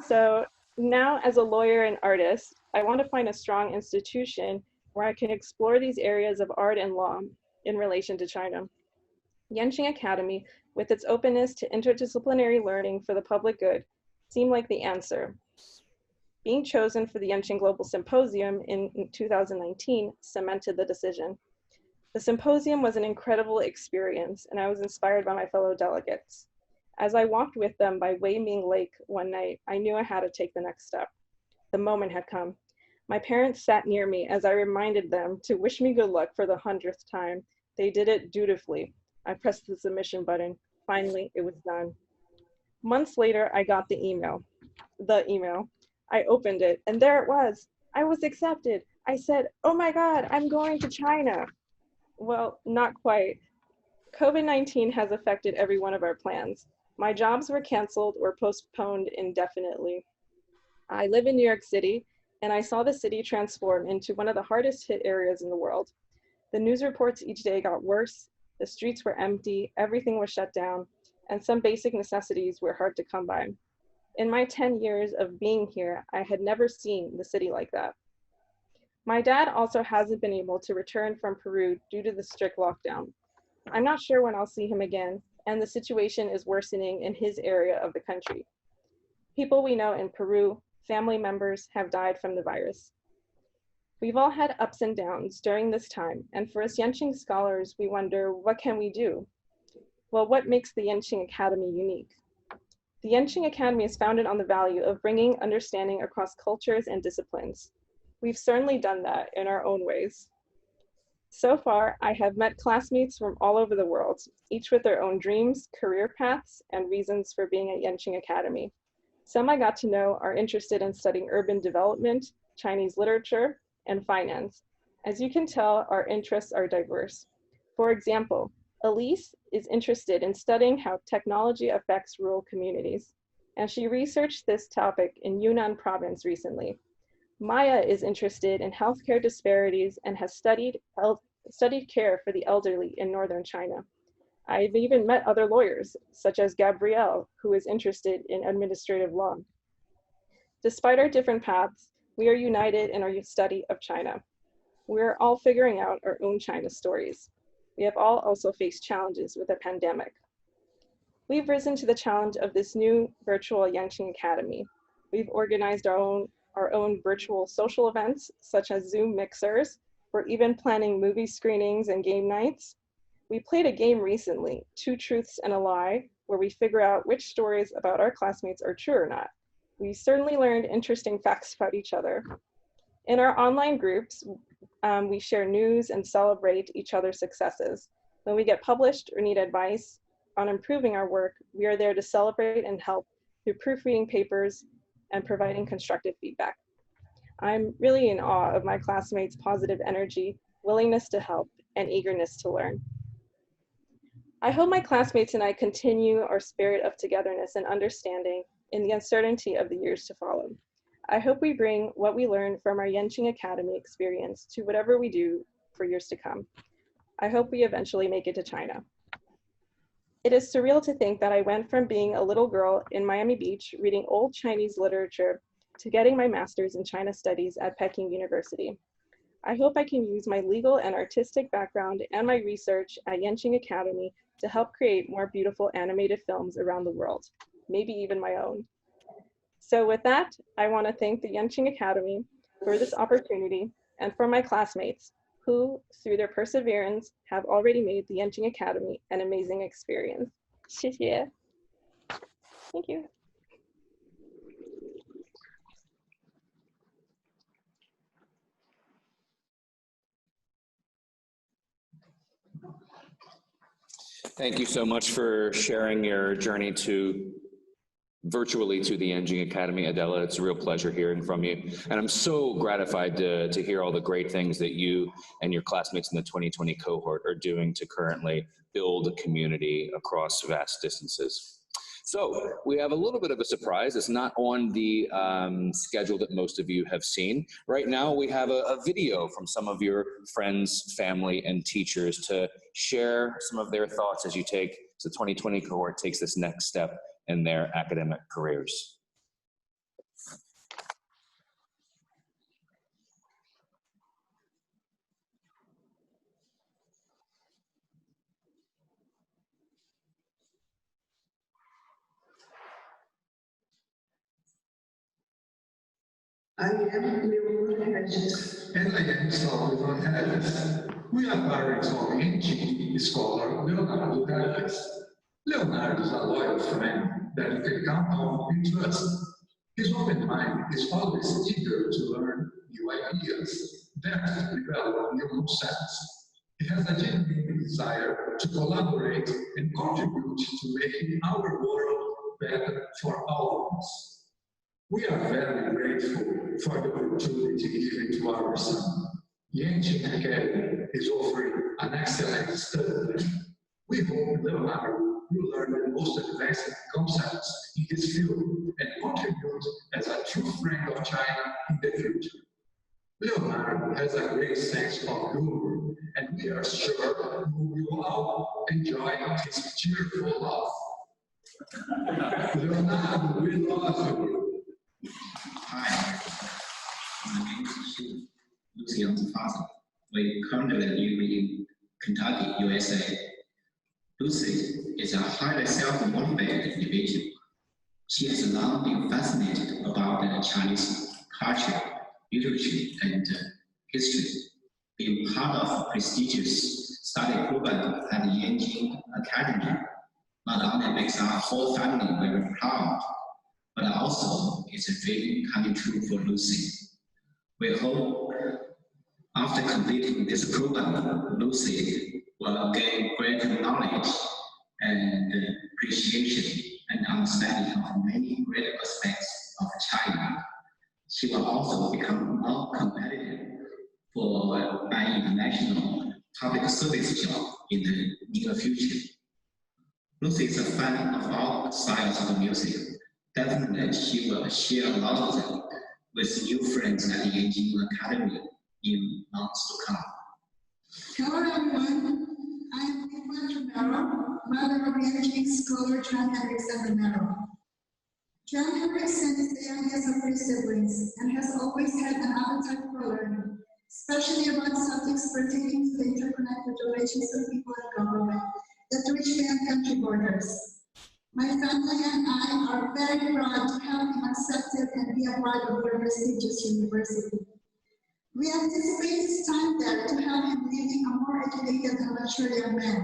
So now, as a lawyer and artist, I want to find a strong institution where I can explore these areas of art and law in relation to China. Yenching Academy, with its openness to interdisciplinary learning for the public good, seemed like the answer. Being chosen for the Yenching Global Symposium in 2019 cemented the decision. The symposium was an incredible experience, and I was inspired by my fellow delegates. As I walked with them by Wei Ming Lake one night, I knew I had to take the next step. The moment had come. My parents sat near me as I reminded them to wish me good luck for the 100th time. They did it dutifully. I pressed the submission button. Finally, it was done. Months later, I got the email. I opened it, and there it was. I was accepted. I said, "Oh my God, I'm going to China." Well, not quite. COVID-19 has affected every one of our plans. My jobs were canceled or postponed indefinitely. I live in New York City, and I saw the city transform into one of the hardest hit areas in the world. The news reports each day got worse, the streets were empty, everything was shut down, and some basic necessities were hard to come by. In my 10 years of being here, I had never seen the city like that. My dad also hasn't been able to return from Peru due to the strict lockdown. I'm not sure when I'll see him again, and the situation is worsening in his area of the country. People we know in Peru, family members, have died from the virus. We've all had ups and downs during this time, and for us Yenching scholars, we wonder, what can we do? Well, what makes the Yenching Academy unique? The Yenching Academy is founded on the value of bringing understanding across cultures and disciplines. We've certainly done that in our own ways. So far, I have met classmates from all over the world, each with their own dreams, career paths, and reasons for being at Yenching Academy. Some I got to know are interested in studying urban development, Chinese literature, and finance. As you can tell, our interests are diverse. For example, Elise is interested in studying how technology affects rural communities, and she researched this topic in Yunnan province recently. Maya is interested in healthcare disparities and has studied care for the elderly in northern China. I've even met other lawyers, such as Gabrielle, who is interested in administrative law. Despite our different paths, we are united in our study of China. We're all figuring out our own China stories. We have all also faced challenges with the pandemic. We've risen to the challenge of this new virtual Yenching Academy. We've organized our own virtual social events, such as Zoom mixers. We're even planning movie screenings and game nights. We played a game recently, 2 Truths and a Lie, where we figure out which stories about our classmates are true or not. We certainly learned interesting facts about each other. In our online groups, we share news and celebrate each other's successes. When we get published or need advice on improving our work, we are there to celebrate and help through proofreading papers and providing constructive feedback. I'm really in awe of my classmates' positive energy, willingness to help, and eagerness to learn. I hope my classmates and I continue our spirit of togetherness and understanding in the uncertainty of the years to follow. I hope we bring what we learned from our Yenching Academy experience to whatever we do for years to come. I hope we eventually make it to China. It is surreal to think that I went from being a little girl in Miami Beach reading old Chinese literature to getting my master's in China studies at Peking University. I hope I can use my legal and artistic background and my research at Yenching Academy to help create more beautiful animated films around the world, maybe even my own. So with that, I want to thank the Yenching Academy for this opportunity and for my classmates who, through their perseverance, have already made the Yenching Academy an amazing experience. 谢谢. Thank you. Thank you so much for sharing your journey virtually to the Yenching Academy, Adela. It's a real pleasure hearing from you. And I'm so gratified to hear all the great things that you and your classmates in the 2020 cohort are doing to currently build a community across vast distances. So we have a little bit of a surprise. It's not on the schedule that most of you have seen. Right now we have a video from some of your friends, family, and teachers to share some of their thoughts as the 2020 cohort takes this next step in their academic careers. I am Leon Hedges. And I am Salvador Hedges. We are parents of Yenching scholar Leonardo Hedges. Leonardo is a loyal friend that you can count on and trust. His open mind is always eager to learn new ideas, dare to develop new concepts. He has a genuine desire to collaborate and contribute to making our world better for all of us. We are very grateful for the opportunity given to our son. Yenching Academy is offering an excellent study. We hope Leonardo will learn the most advanced concepts in his field and contribute as a true friend of China in the future. Leonardo has a great sense of humor, and we are sure we will all enjoy his cheerful laugh. Leonardo, we love you. Hi, my name is Lucy's father. We currently live in Kentucky, USA. Lucy is a highly self-motivated individual. She has long been fascinated about the Chinese culture, literature, and history. Being part of a prestigious study program at the Yenching Academy not only makes our whole family very proud, but also is a dream coming true for Lucy. We hope after completing this program, Lucy will gain greater knowledge and appreciation and understanding of many great aspects of China. She will also become more competitive for an international public service job in the near future. Lucy is a fan of all styles of music. Definitely, she will share a lot of them with new friends at the Yenching Academy in months to come. Hello everyone, I am Nicola Romero, mother of Yenching scholar John Henriksen Romero. John Henriksen is the youngest of 3 siblings and has always had an appetite for learning, especially about subjects pertaining to the interconnected relations of people and government that reach beyond country borders. My family and I are very proud to have him accepted and be a part of your prestigious university. We anticipate his time there to have him leading a more educated and mature young man,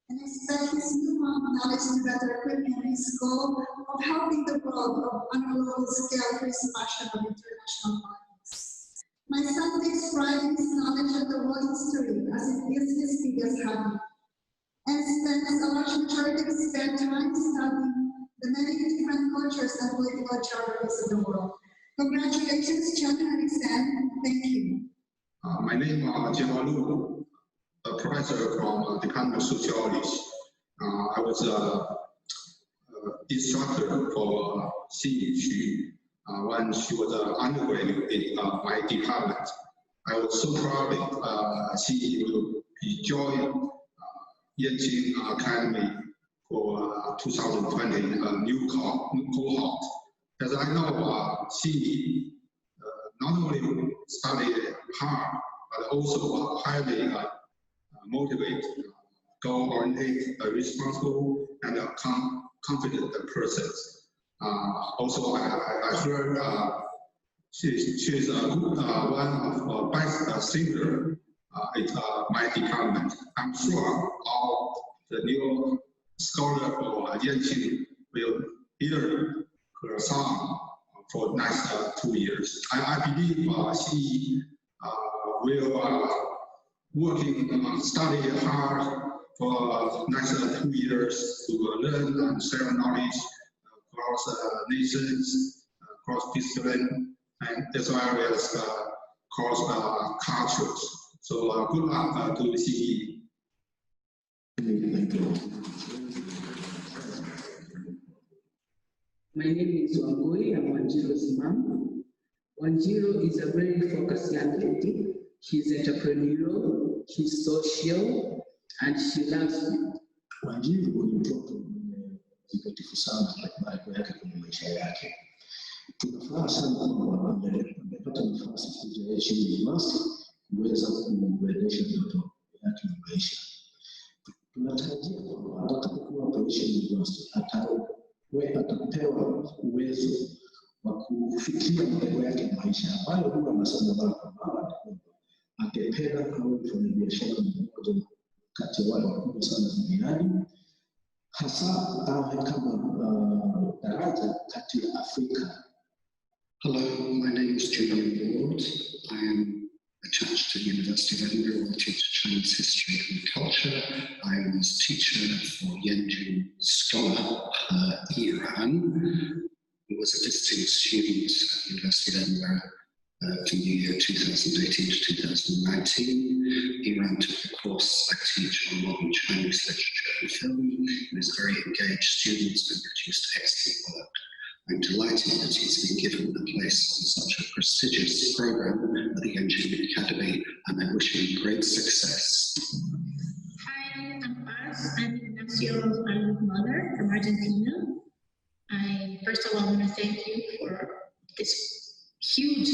and expect his newfound knowledge to better equip him in his goal of helping the world on a global scale through his passion of international politics. My son takes pride in his knowledge of the world history as it is his biggest hobby, and spends a large majority of his spare time studying the many different cultures and political geographies of the world. Congratulations, John Henriksen. Thank you. My name is Jian Lu, a professor from Department of Sociology. I was an instructor for Xi when she was an undergraduate in my department. I was so proud that Xi will be joining Yenching Academy for 2020 new cohort. As I know, she not only studied hard, but also highly motivated, goal-oriented, responsible, and confident person. Also, I heard she's a good one of best singer in my department. I'm sure all the new scholars for Yenching will hear her song for the next 2 years. I believe she will study hard for next 2 years to learn and share knowledge across nations, cross discipline, and as well as cross cultures. So good luck to the CE. Thank you. My name is Wangui. I'm Wanjiro's mom. Wanjiro is a very focused young lady. She's entrepreneurial, she's social, and she loves me. Wanjiru ni mtoto mtakatifu sana malengo yake kwenye maisha yake. Tunafuraha sana kwamba amepata nafasi kuja Yenching University kuweza kumwezesha mtoto yake maisha. Tunatarajia kwamba atakapokuwa hapa Yenching University atapewa uwezo wa kufikia malengo yake maisha ambayo huwa anasema mara kwa mara angependa awe mfanyabiashara mmoja kati ya wale wakubwa sana duniani, hasa awe kama daraja kati ya Afrika. Hello, my name is Julian Ward. I am attached to the University of Edinburgh. I teach Chinese history and culture. I am a teacher for Yenching scholar Iran, who was a visiting student at the University of Edinburgh from the year 2018 to 2019. Iran took the course I teach on modern Chinese literature and film. He was a very engaged student and produced excellent work. I'm delighted that he's been given a place on such a prestigious program at the Yenching Academy, and I wish him great success. Hi, I'm Paz. I'm Ignacio's mother from Argentina. I first of all want to thank you for this huge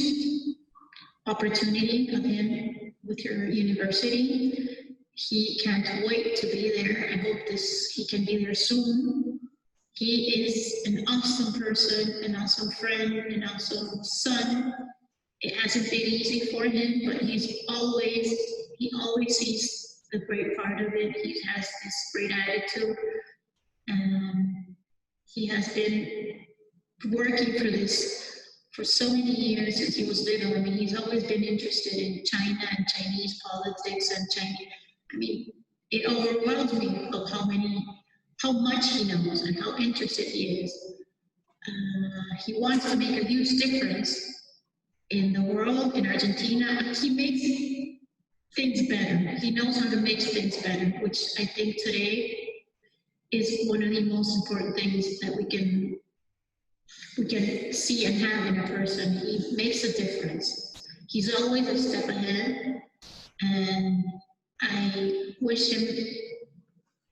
opportunity of him with your university. He can't wait to be there. I hope he can be there soon. He is an awesome person, an awesome friend, an awesome son. It hasn't been easy for him, but he always sees the great part of it. He has this great attitude. He has been working for this for so many years since he was little. I mean, he's always been interested in China and Chinese politics and Chinese. I mean, it overwhelms me of how much he knows and how interested he is. He wants to make a huge difference in the world, in Argentina. He makes things better. He knows how to make things better, which I think today is one of the most important things that we can see and have in a person. He makes a difference. He's always a step ahead, and I wish him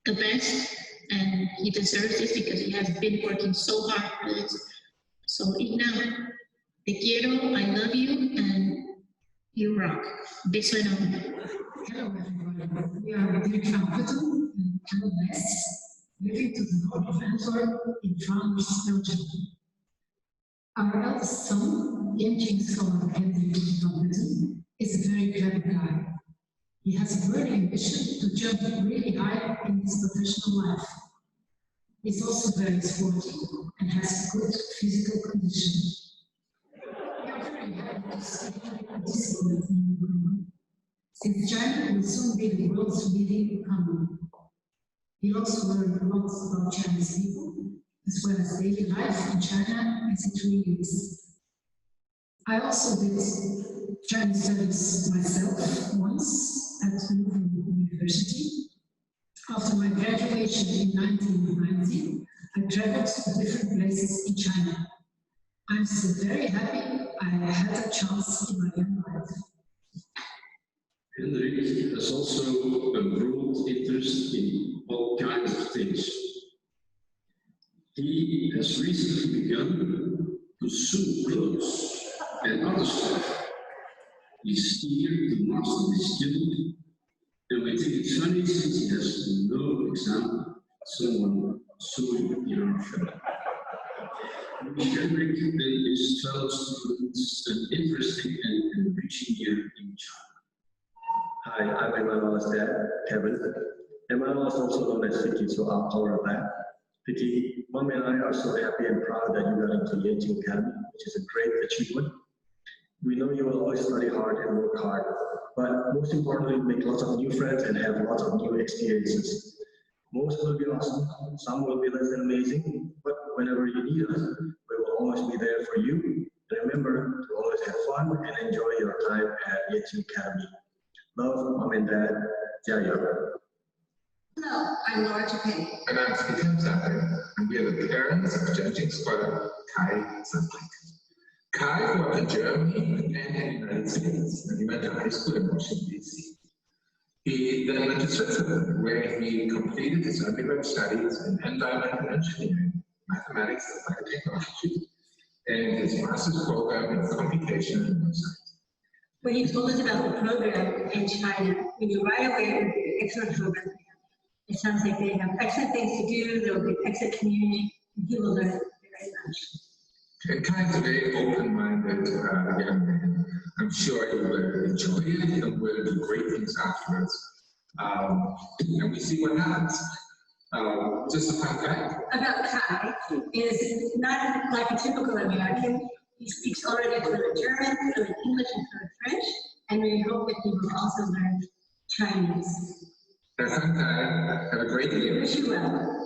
the best, and he deserves this because he has been working so hard for this. So Igna, te quiero, I love you, and you rock. Beso enorme. Hello everyone, we are Yenching Capital and panelists living to the north of Antwerp in France, Belgium. Our eldest son, Yenching scholar Henry van Putten, is a very clever guy. He has a burning ambition to jump really high in his professional life. He's also very sporty and has good physical condition. We are very happy to see him participate in the program, since China will soon be the world's leading economy. He also learned a lot about Chinese people, as well as daily life in China as it really is. I also did Chinese studies myself once at Leuven University. After my graduation in 1990, I traveled to different places in China. I'm still very happy I had a chance in my young life. Henrik has also a broad interest in all kinds of things. He has recently begun to sew clothes and other stuff. He's eager to master this skill, and we think it's funny since he has no example of someone sewing in our family. Henrik and his fellow students an interesting and enriching year in China. Hi, I'm Emmanuel's dad, Kevin. Emmanuel is also known as Vicky, so I'll call her that. Vicky, Mom and I are so happy and proud that you got into Yenching Academy, which is a great achievement. We know you will always study hard and work hard, but most importantly, make lots of new friends and have lots of new experiences. Most will be awesome, some will be less than amazing, but whenever you need us, we will always be there for you. And remember to always have fun and enjoy your time at Yenching Academy. Love, Mom and Dad. Jiayo. Hello, I'm Laura Chapin. And I'm Stephen Chapin, and we are the parents of Yenching scholar Kai Zandlik. Kai grew up in Germany and the United States, and he went to high school in Washington, D.C. He then went to Switzerland, where he completed his undergrad studies in environmental engineering, mathematics, and biotechnology, and his master's program in computational neuroscience. When you told us about the program in China, we knew right away it would be an excellent program. It sounds like they have excellent things to do, there will be an excellent community, and he will learn very much. And Kai is a very open-minded young man. I'm sure he will enjoy it and will do great things afterwards. And we see what happens. Just a fun fact. About Kai is not like a typical American. He speaks already fluent German, fluent English, and fluent French, and we hope that he will also learn Chinese. Have fun, Kai. Have a great year. Wish you well.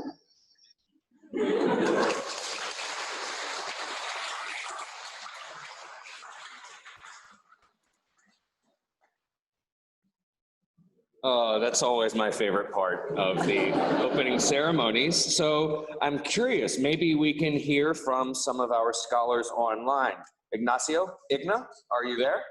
Oh, that's always my favorite part of the opening ceremonies. So I'm curious, maybe we can hear from some of our scholars online. Igna, are you there?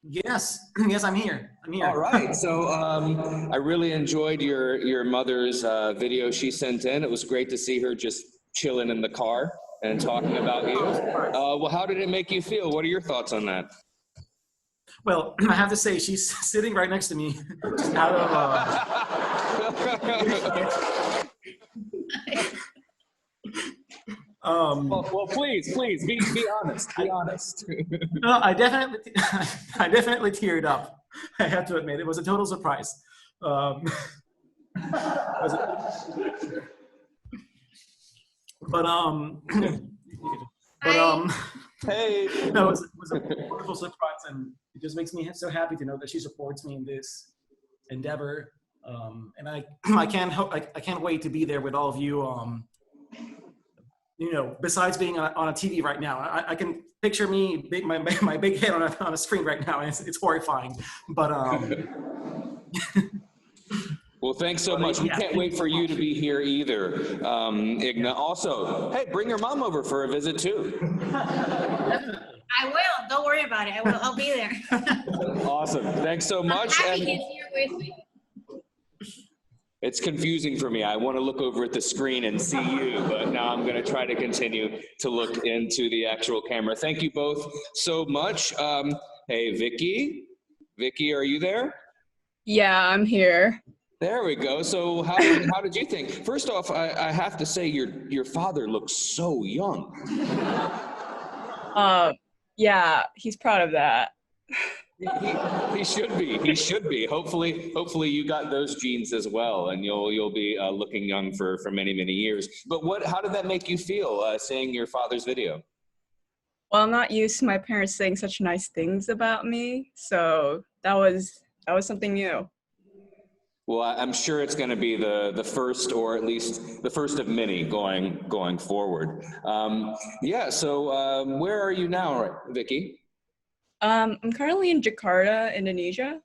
Yes, yes, I'm here. All right, so I really enjoyed your mother's video she sent in. It was great to see her just chilling in the car and talking about you. Well, how did it make you feel? What are your thoughts on that? Well, I have to say, she's sitting right next to me. Out of, well, please, be honest. Be honest. No, I definitely teared up. I have to admit, it was a total surprise. Hey. No, it was a wonderful surprise, and it just makes me so happy to know that she supports me in this endeavor. And I can't wait to be there with all of you. You know, besides being on a TV right now, I can picture me, my big head on a screen right now, and it's horrifying. But well, thanks so much. We can't wait for you to be here either, Igna. Also, hey, bring your mom over for a visit too. I will. Don't worry about it. I will. I'll be there. Awesome. Thanks so much. I'm happy he's here with me. It's confusing for me. I want to look over at the screen and see you, but now I'm going to try to continue to look into the actual camera. Thank you both so much. Hey, Vicky. Vicky, are you there? Yeah, I'm here. There we go. So how did you think? First off, I have to say your father looks so young. Yeah, he's proud of that. He should be. He should be. Hopefully you got those genes as well, and you'll be looking young for many years. But how did that make you feel seeing your father's video? Well, I'm not used to my parents saying such nice things about me, so that was something new. Well, I'm sure it's going to be the first, or at least the first of many going forward. Yeah. So where are you now, Vicky? I'm currently in Jakarta, Indonesia.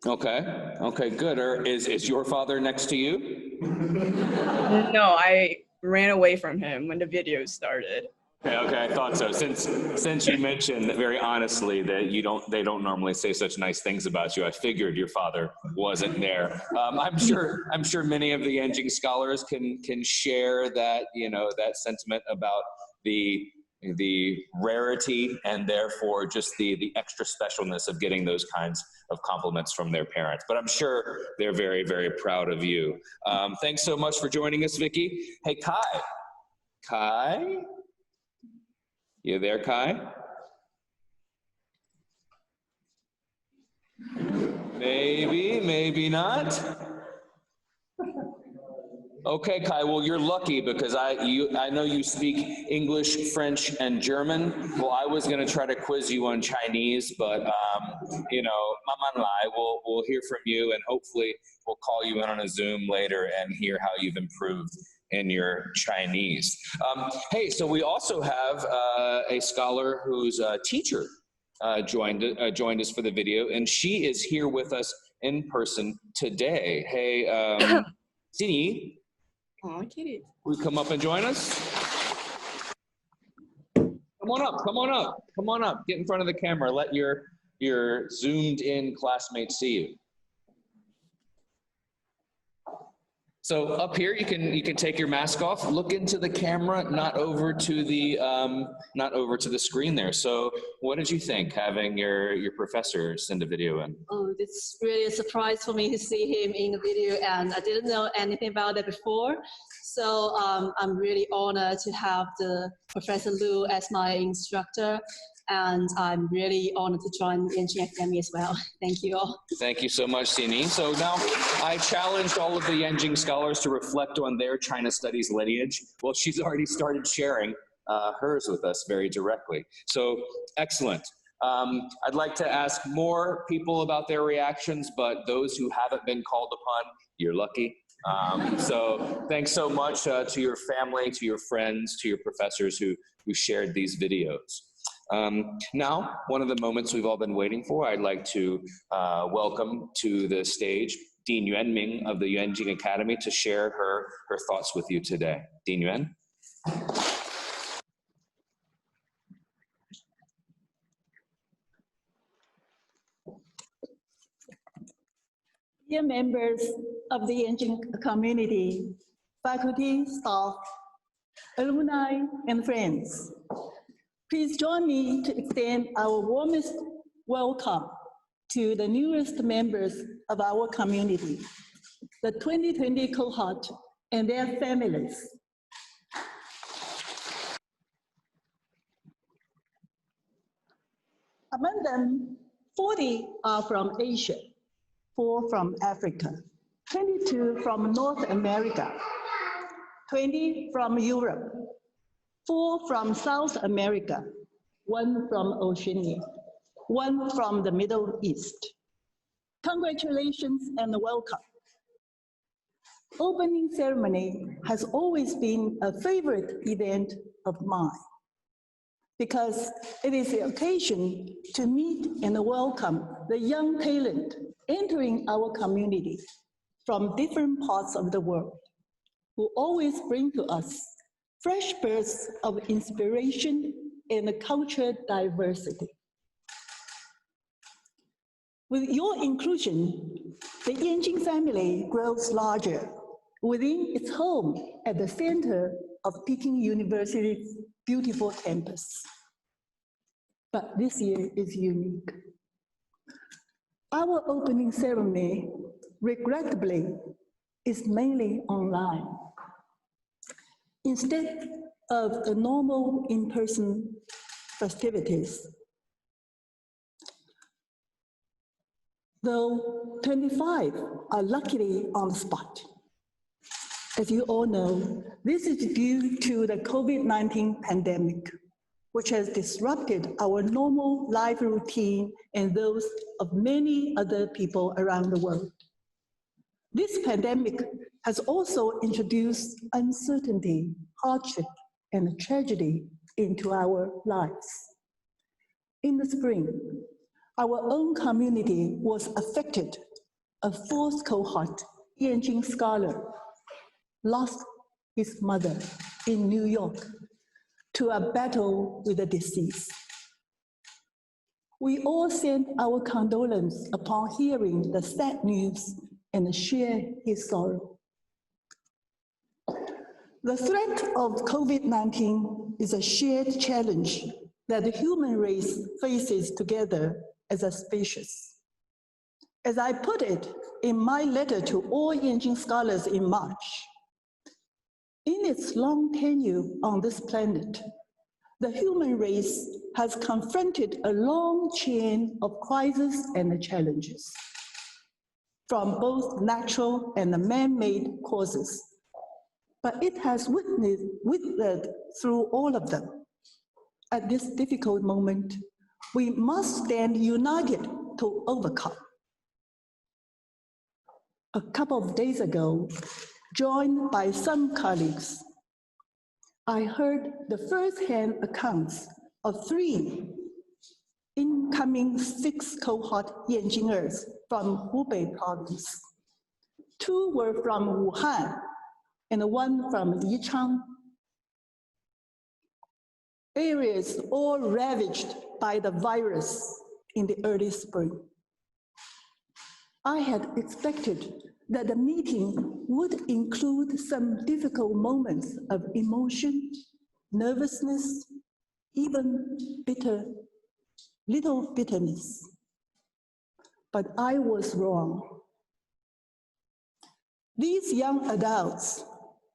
Okay. Okay. Good. Is your father next to you? No, I ran away from him when the video started. Okay, I thought so. Since you mentioned very honestly that they don't normally say such nice things about you, I figured your father wasn't there. I'm sure many of the Yenching scholars can share that that sentiment about the rarity and therefore just the extra specialness of getting those kinds of compliments from their parents. But I'm sure they're very proud of you. Thanks so much for joining us, Vicky. Hey, Kai. You there, Kai? Maybe not. Okay, Kai, well, you're lucky because I know you speak English, French, and German. Well, I was going to try to quiz you on Chinese, but, you know, Maman Lai, we'll hear from you, and hopefully we'll call you in on a Zoom later and hear how you've improved in your Chinese. Hey, so we also have a scholar who's a teacher joined us for the video, and she is here with us in person today. Hey, Xinyi. Oh, kitty. Will you come up and join us? Come on up, come on up, come on up. Get in front of the camera. Let your zoomed in classmates see you. So up here, you can take your mask off. Look into the camera, not over to the screen there. So, what did you think having your professor send a video in? Oh, it's really a surprise for me to see him in the video, and I didn't know anything about it before. So I'm really honored to have the Professor Lu as my instructor. And I'm really honored to join Yenching Academy as well. Thank you all. Thank you so much, Sini. So now I challenged all of the Yenching scholars to reflect on their China studies lineage. Well, she's already started sharing hers with us very directly. So excellent. I'd like to ask more people about their reactions, but those who haven't been called upon, you're lucky. So thanks so much to your family, to your friends, to your professors who shared these videos. Now, one of the moments we've all been waiting for, I'd like to welcome to the stage Dean Yuanming of the Yenching Academy to share her thoughts with you today. Dean Yuan. Dear members of the Yenching community, faculty, staff, alumni, and friends, please join me to extend our warmest welcome to the newest members of our community, the 2020 cohort and their families. Among them, 40 are from Asia, 4 from Africa, 22 from North America, 20 from Europe, 4 from South America, 1 from Oceania, 1 from the Middle East. Congratulations and welcome. Opening ceremony has always been a favorite event of mine because it is the occasion to meet and welcome the young talent entering our community from different parts of the world who always bring to us fresh bursts of inspiration and cultural diversity. With your inclusion, the Yenching family grows larger within its home at the center of Peking University's beautiful campus. But this year is unique. Our opening ceremony, regrettably, is mainly online. Instead of the normal in-person festivities, though 25 are luckily on the spot. As you all know, this is due to the COVID-19 pandemic, which has disrupted our normal life routine and those of many other people around the world. This pandemic has also introduced uncertainty, hardship, and tragedy into our lives. In the spring, our own community was affected. A 4th cohort Yenching scholar lost his mother in New York to a battle with the disease. We all sent our condolences upon hearing the sad news and share his sorrow. The threat of COVID-19 is a shared challenge that the human race faces together as a species. As I put it in my letter to all Yenching scholars in March, in its long tenure on this planet, the human race has confronted a long chain of crises and challenges, from both natural and man-made causes but it has withered through all of them. At this difficult moment, we must stand united to overcome. A couple of days ago, joined by some colleagues, I heard the first-hand accounts of 3 incoming 6 cohort Yenchingers from Hubei province. 2 were from Wuhan and 1 from Yenching. Areas all ravaged by the virus in the early spring. I had expected that the meeting would include some difficult moments of emotion, nervousness, even little bitterness. But I was wrong. These young adults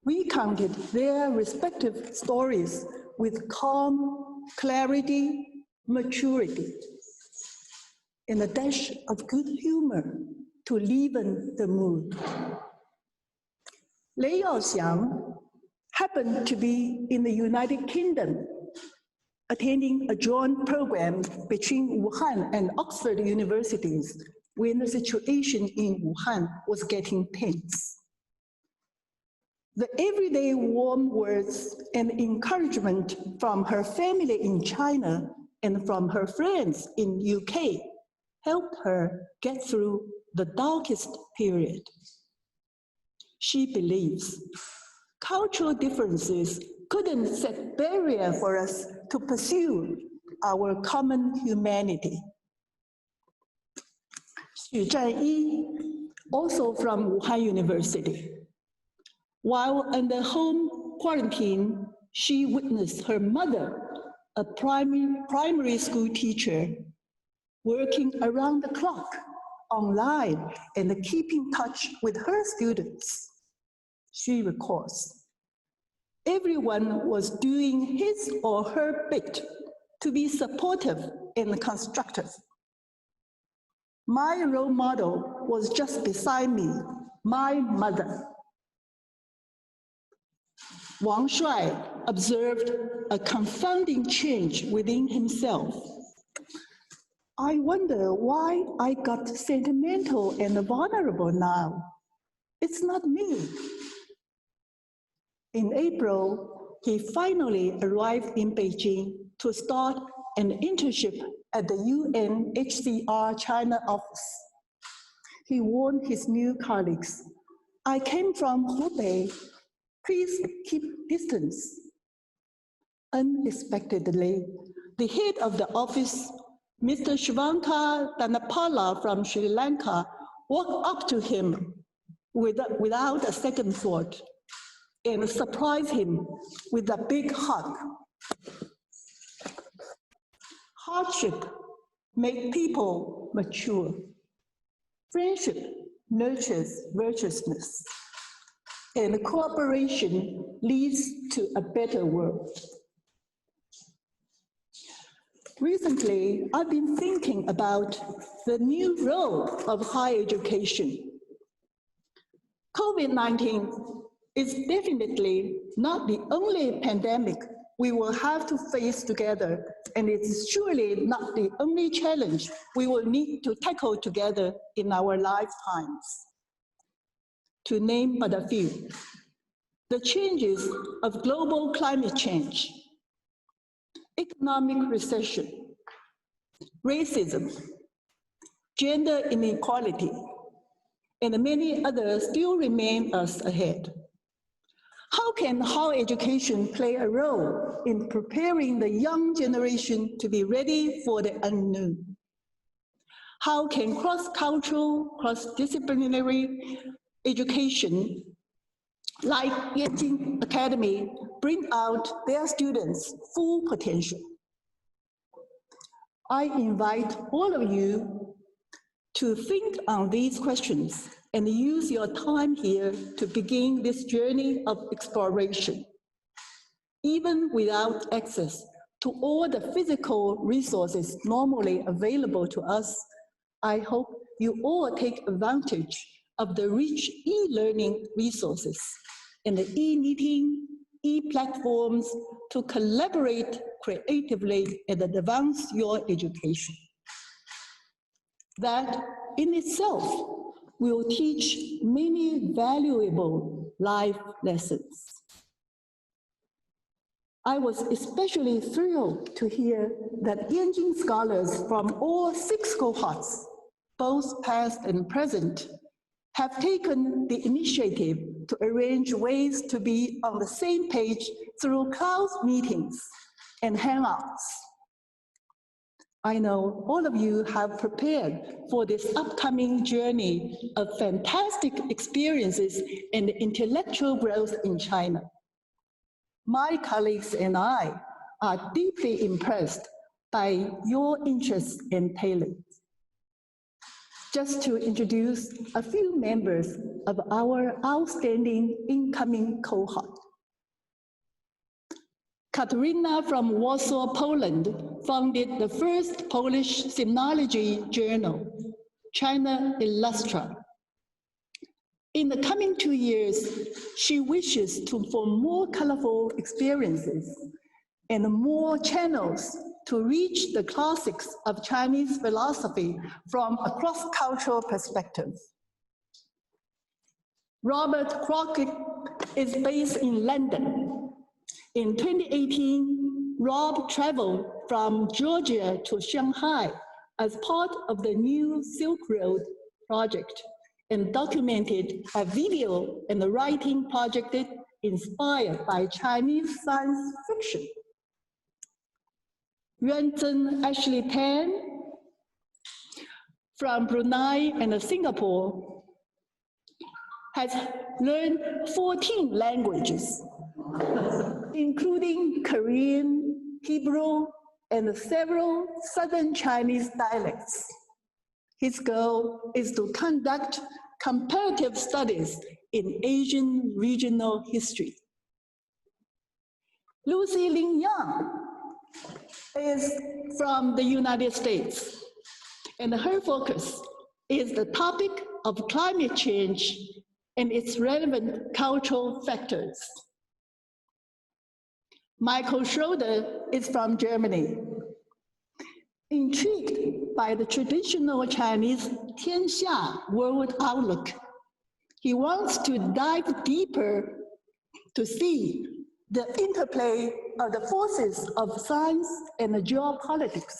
recounted their respective stories with calm, clarity, maturity, and a dash of good humor to liven the mood. Lei Yaoxiang happened to be in the United Kingdom, attending a joint program between Wuhan and Oxford universities when the situation in Wuhan was getting tense. The everyday warm words and encouragement from her family in China and from her friends in UK helped her get through the darkest period. She believes cultural differences couldn't set barrier for us to pursue our common humanity. Xu Zhanyi, also from Wuhan University. While under home quarantine, she witnessed her mother, a primary school teacher, working around the clock online and keeping touch with her students. She recalls, everyone was doing his or her bit to be supportive and constructive. My role model was just beside me, my mother. Wang Shuai observed a confounding change within himself. I wonder why I got sentimental and vulnerable now. It's not me. In April, he finally arrived in Beijing to start an internship at the UNHCR China office. He warned his new colleagues, I came from Hubei, please keep distance. Unexpectedly, the head of the office, Mr. Shivanka Dhanapala from Sri Lanka, walked up to him without a second thought and surprised him with a big hug. Hardship makes people mature. Friendship nurtures virtuousness, and cooperation leads to a better world. Recently, I've been thinking about the new role of higher education. COVID-19 is definitely not the only pandemic we will have to face together, and it's surely not the only challenge we will need to tackle together in our lifetimes. To name but a few, the changes of global climate change, economic recession, racism, gender inequality, and many others still remain us ahead. How can higher education play a role in preparing the young generation to be ready for the unknown? How can cross-cultural, cross-disciplinary education like Yenching Academy bring out their students' full potential? I invite all of you to think on these questions and use your time here to begin this journey of exploration. Even without access to all the physical resources normally available to us, I hope you all take advantage of the rich e-learning resources and the e-meeting, e-platforms to collaborate creatively and advance your education. That in itself will teach many valuable life lessons. I was especially thrilled to hear that Yenching scholars from all 6 cohorts, both past and present, have taken the initiative to arrange ways to be on the same page through cloud meetings and hangouts. I know all of you have prepared for this upcoming journey of fantastic experiences and intellectual growth in China. My colleagues and I are deeply impressed by your interests and talents. Just to introduce a few members of our outstanding incoming cohort. Katarina from Warsaw, Poland, founded the first Polish Sinology journal, China Illustra. In the coming 2 years, she wishes to form more colorful experiences and more channels to reach the classics of Chinese philosophy from a cross-cultural perspective. Robert Crockett is based in London. In 2018, Rob traveled from Georgia to Shanghai as part of the New Silk Road project and documented a video and a writing project inspired by Chinese science fiction. Yuanzhen Ashley Tan from Brunei and Singapore has learned 14 languages, including Korean, Hebrew, and several Southern Chinese dialects. His goal is to conduct comparative studies in Asian regional history. Lucy Ling Yang is from the United States, and her focus is the topic of climate change and its relevant cultural factors. Michael Schroeder is from Germany. Intrigued by the traditional Chinese Tianxia world outlook, he wants to dive deeper to see the interplay of the forces of science and geopolitics,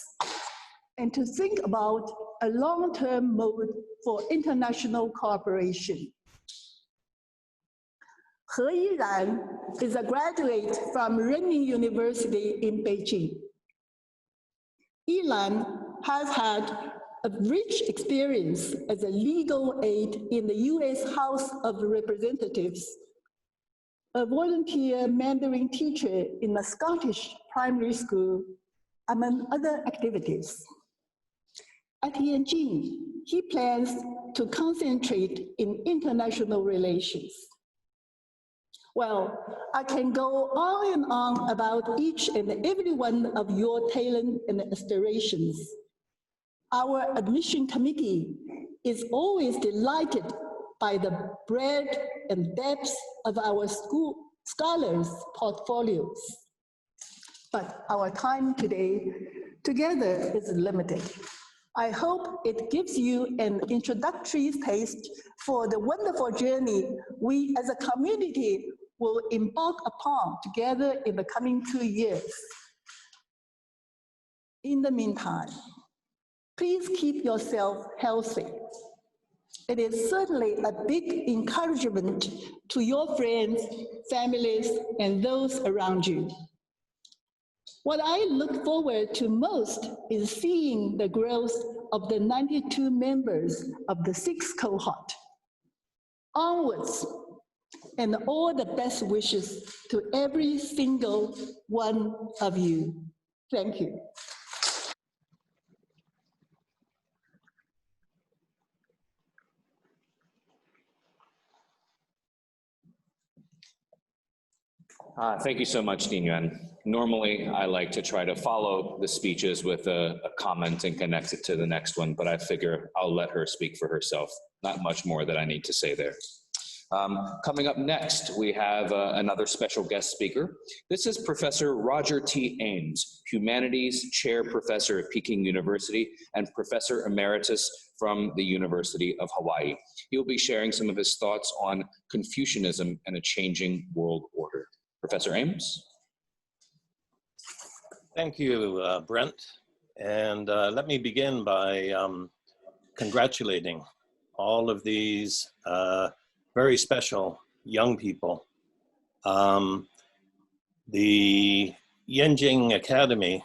and to think about a long-term mode for international cooperation. He Yiran is a graduate from Renmin University in Beijing. Yilan has had a rich experience as a legal aide in the US House of Representatives, a volunteer Mandarin teacher in a Scottish primary school, among other activities. At Yenching, he plans to concentrate in international relations. Well, I can go on and on about each and every one of your talent and aspirations. Our admission committee is always delighted by the breadth and depth of our school scholars' portfolios. But our time today together is limited. I hope it gives you an introductory taste for the wonderful journey we as a community will embark upon together in the coming 2 years. In the meantime, please keep yourself healthy. It is certainly a big encouragement to your friends, families, and those around you. What I look forward to most is seeing the growth of the 92 members of the 6th cohort. Onwards, and all the best wishes to every single one of you. Thank you. Thank you so much, Dean Yuan. Normally, I like to try to follow the speeches with a comment and connect it to the next one, but I figure I'll let her speak for herself. Not much more that I need to say there. Coming up next, we have another special guest speaker. This is Professor Roger T. Ames, Humanities Chair Professor at Peking University and Professor Emeritus from the University of Hawaii. He will be sharing some of his thoughts on Confucianism and a changing world order. Professor Ames? Thank you, Brent. And let me begin by congratulating all of these very special young people. The Yenching Academy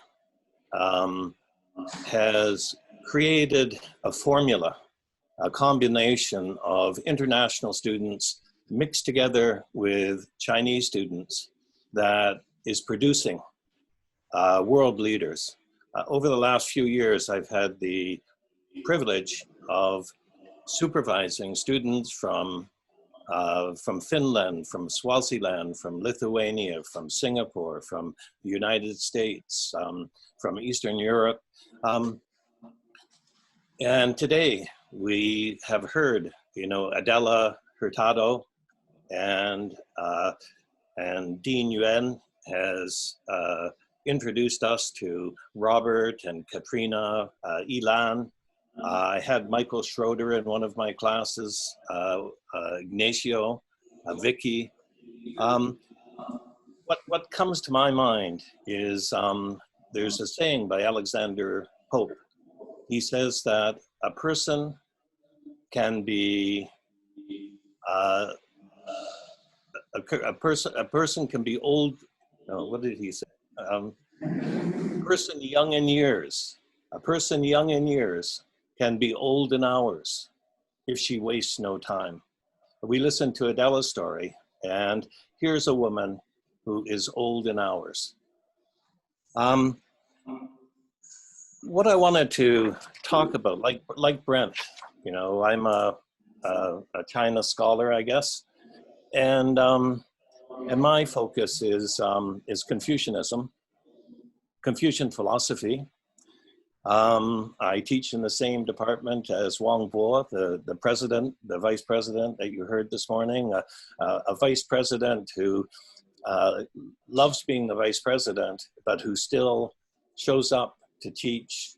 has created a formula, a combination of international students mixed together with Chinese students that is producing world leaders. Over the last few years, I've had the privilege of supervising students from Finland, from Swaziland, from Lithuania, from Singapore, from the United States, from Eastern Europe. And today we have heard, Adela Hurtado and Dean Yuan has introduced us to Robert and Katrina, Ilan. I had Michael Schroeder in one of my classes, Ignacio, Vicky. What comes to my mind is there's a saying by Alexander Pope. He says that a person can be a person can be old. No, what did he say? A person young in years. A person young in years can be old in hours if she wastes no time. We listened to Adela's story, and here's a woman who is old in hours. What I wanted to talk about, like Brent, I'm a China scholar, I guess, and my focus is Confucianism, Confucian philosophy. I teach in the same department as Wang Bo, the president, the vice president that you heard this morning, a vice president who loves being the vice president, but who still shows up to teach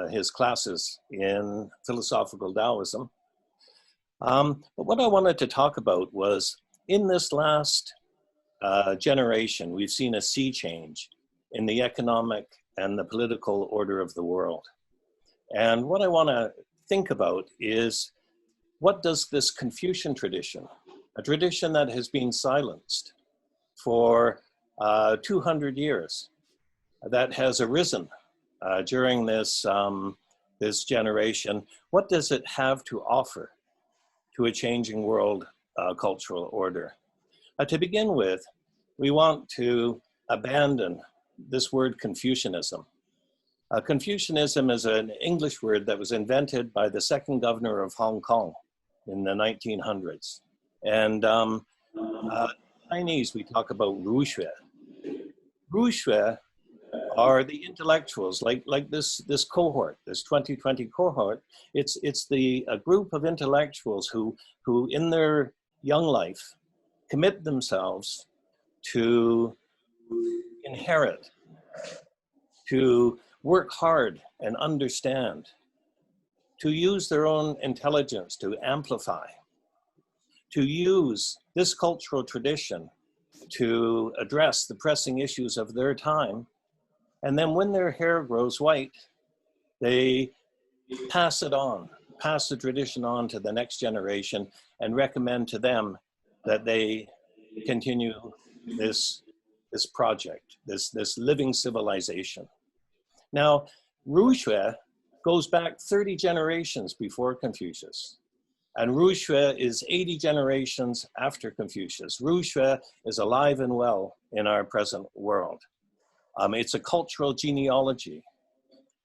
his classes in philosophical Taoism. But what I wanted to talk about was, in this last generation, we've seen a sea change in the economic and the political order of the world. And what I want to think about is, what does this Confucian tradition, a tradition that has been silenced for 200 years, that has arisen during this, this generation, what does it have to offer to a changing world cultural order? To begin with, we want to abandon this word Confucianism. Confucianism is an English word that was invented by the second governor of Hong Kong in the 1900s. And Chinese, we talk about Ru Xue. Ru Xue are the intellectuals, like this cohort, this 2020 cohort. It's a group of intellectuals who in their young life commit themselves to inherit, to work hard and understand, to use their own intelligence to amplify, to use this cultural tradition to address the pressing issues of their time. And then when their hair grows white, they pass it on, pass the tradition on to the next generation and recommend to them that they continue this project, this living civilization. Now, Ru Xue goes back 30 generations before Confucius, and Ru Xue is 80 generations after Confucius. Ru Xue is alive and well in our present world. It's a cultural genealogy.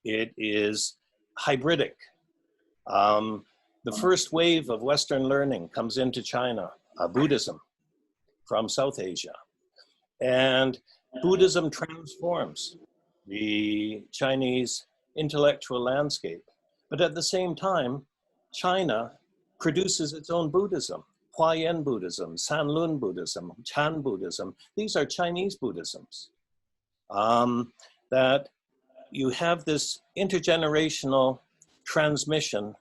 It is hybridic. The first wave of Western learning comes into China, Buddhism from South Asia. And Buddhism transforms the Chinese intellectual landscape. But at the same time, China produces its own Buddhism. Huayan Buddhism, Sanlun Buddhism, Chan Buddhism. These are Chinese Buddhisms. That you have this intergenerational transmission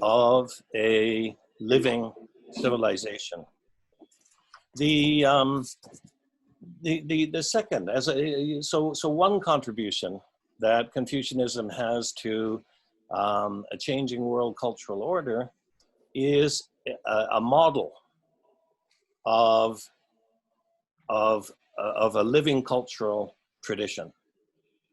of a living civilization. The second, so one contribution that Confucianism has to a changing world cultural order is a model of a living cultural tradition.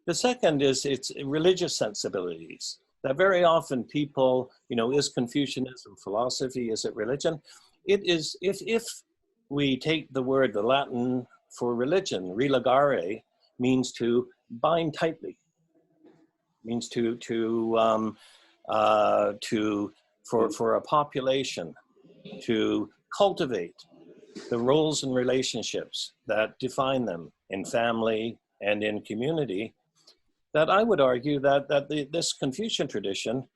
The second is its religious sensibilities. That very often people, is Confucianism philosophy? Is it religion? It is, if we take the Latin for religion, religare, means to bind tightly, means for a population to cultivate the roles and relationships that define them in family and in community. That I would argue that this Confucian tradition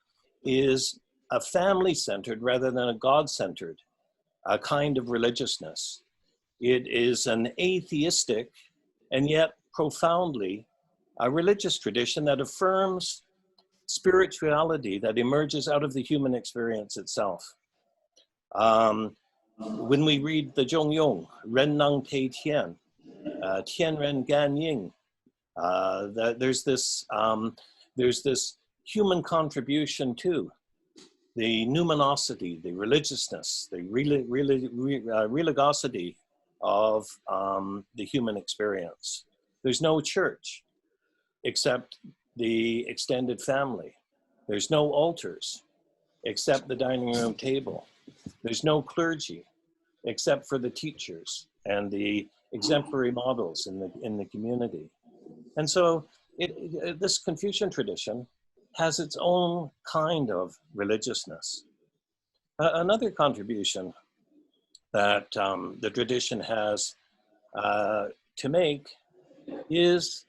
is a family-centered rather than a God-centered kind of religiousness. It is an atheistic and yet profoundly a religious tradition that affirms spirituality that emerges out of the human experience itself. When we read the Zhongyong, Ren Nang Pei Tian, Tian Ren Gan Ying, there's this human contribution to the numinosity, the religiousness, the religiosity of the human experience. There's no church except the extended family. There's no altars except the dining room table. There's no clergy except for the teachers and the exemplary models in the community. And so this Confucian tradition has its own kind of religiousness. Another contribution that the tradition has to make is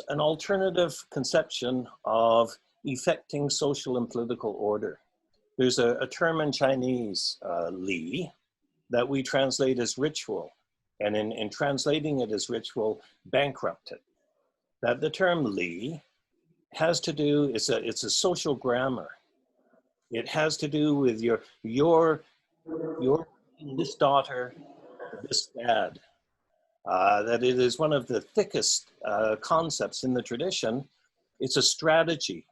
an alternative conception of effecting social and political order. There's a term in Chinese, li, that we translate as ritual, and in translating it as ritual, bankrupted. That the term li has to do, it's a social grammar. It has to do with your this daughter, this dad. That it is one of the thickest concepts in the tradition. It's a strategy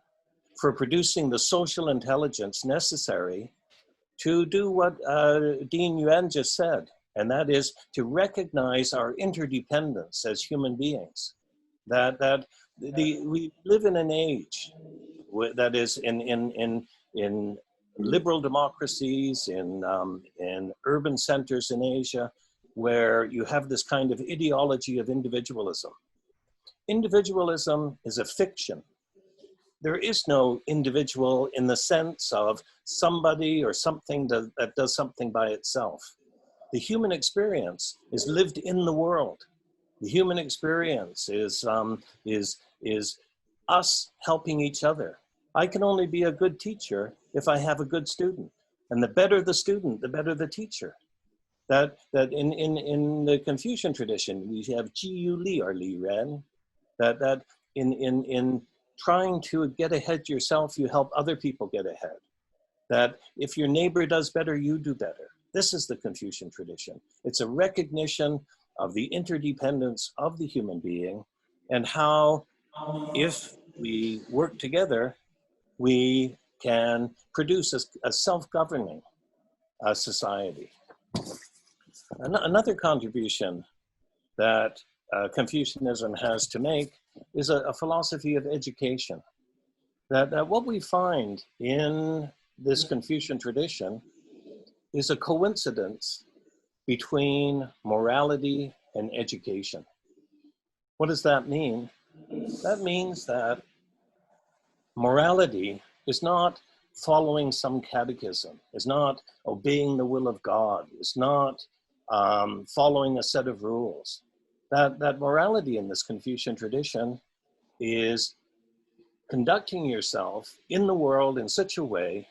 for producing the social intelligence necessary to do what Dean Yuan just said, and that is to recognize our interdependence as human beings. That we live in an age that is in liberal democracies, in urban centers in Asia, where you have this kind of ideology of individualism. Individualism is a fiction. There is no individual in the sense of somebody or something that does something by itself. The human experience is lived in the world. The human experience is us helping each other. I can only be a good teacher if I have a good student. And the better the student, the better the teacher. That in the Confucian tradition, we have Ji Yu Li or Li Ren. That in trying to get ahead yourself, you help other people get ahead. That if your neighbor does better, you do better. This is the Confucian tradition. It's a recognition of the interdependence of the human being and how, if we work together, we can produce a self-governing society. Another contribution that Confucianism has to make is a philosophy of education. That what we find in this Confucian tradition is a coincidence between morality and education. What does that mean? That means that morality is not following some catechism, is not obeying the will of God, is not following a set of rules. That morality in this Confucian tradition is conducting yourself in the world in such a way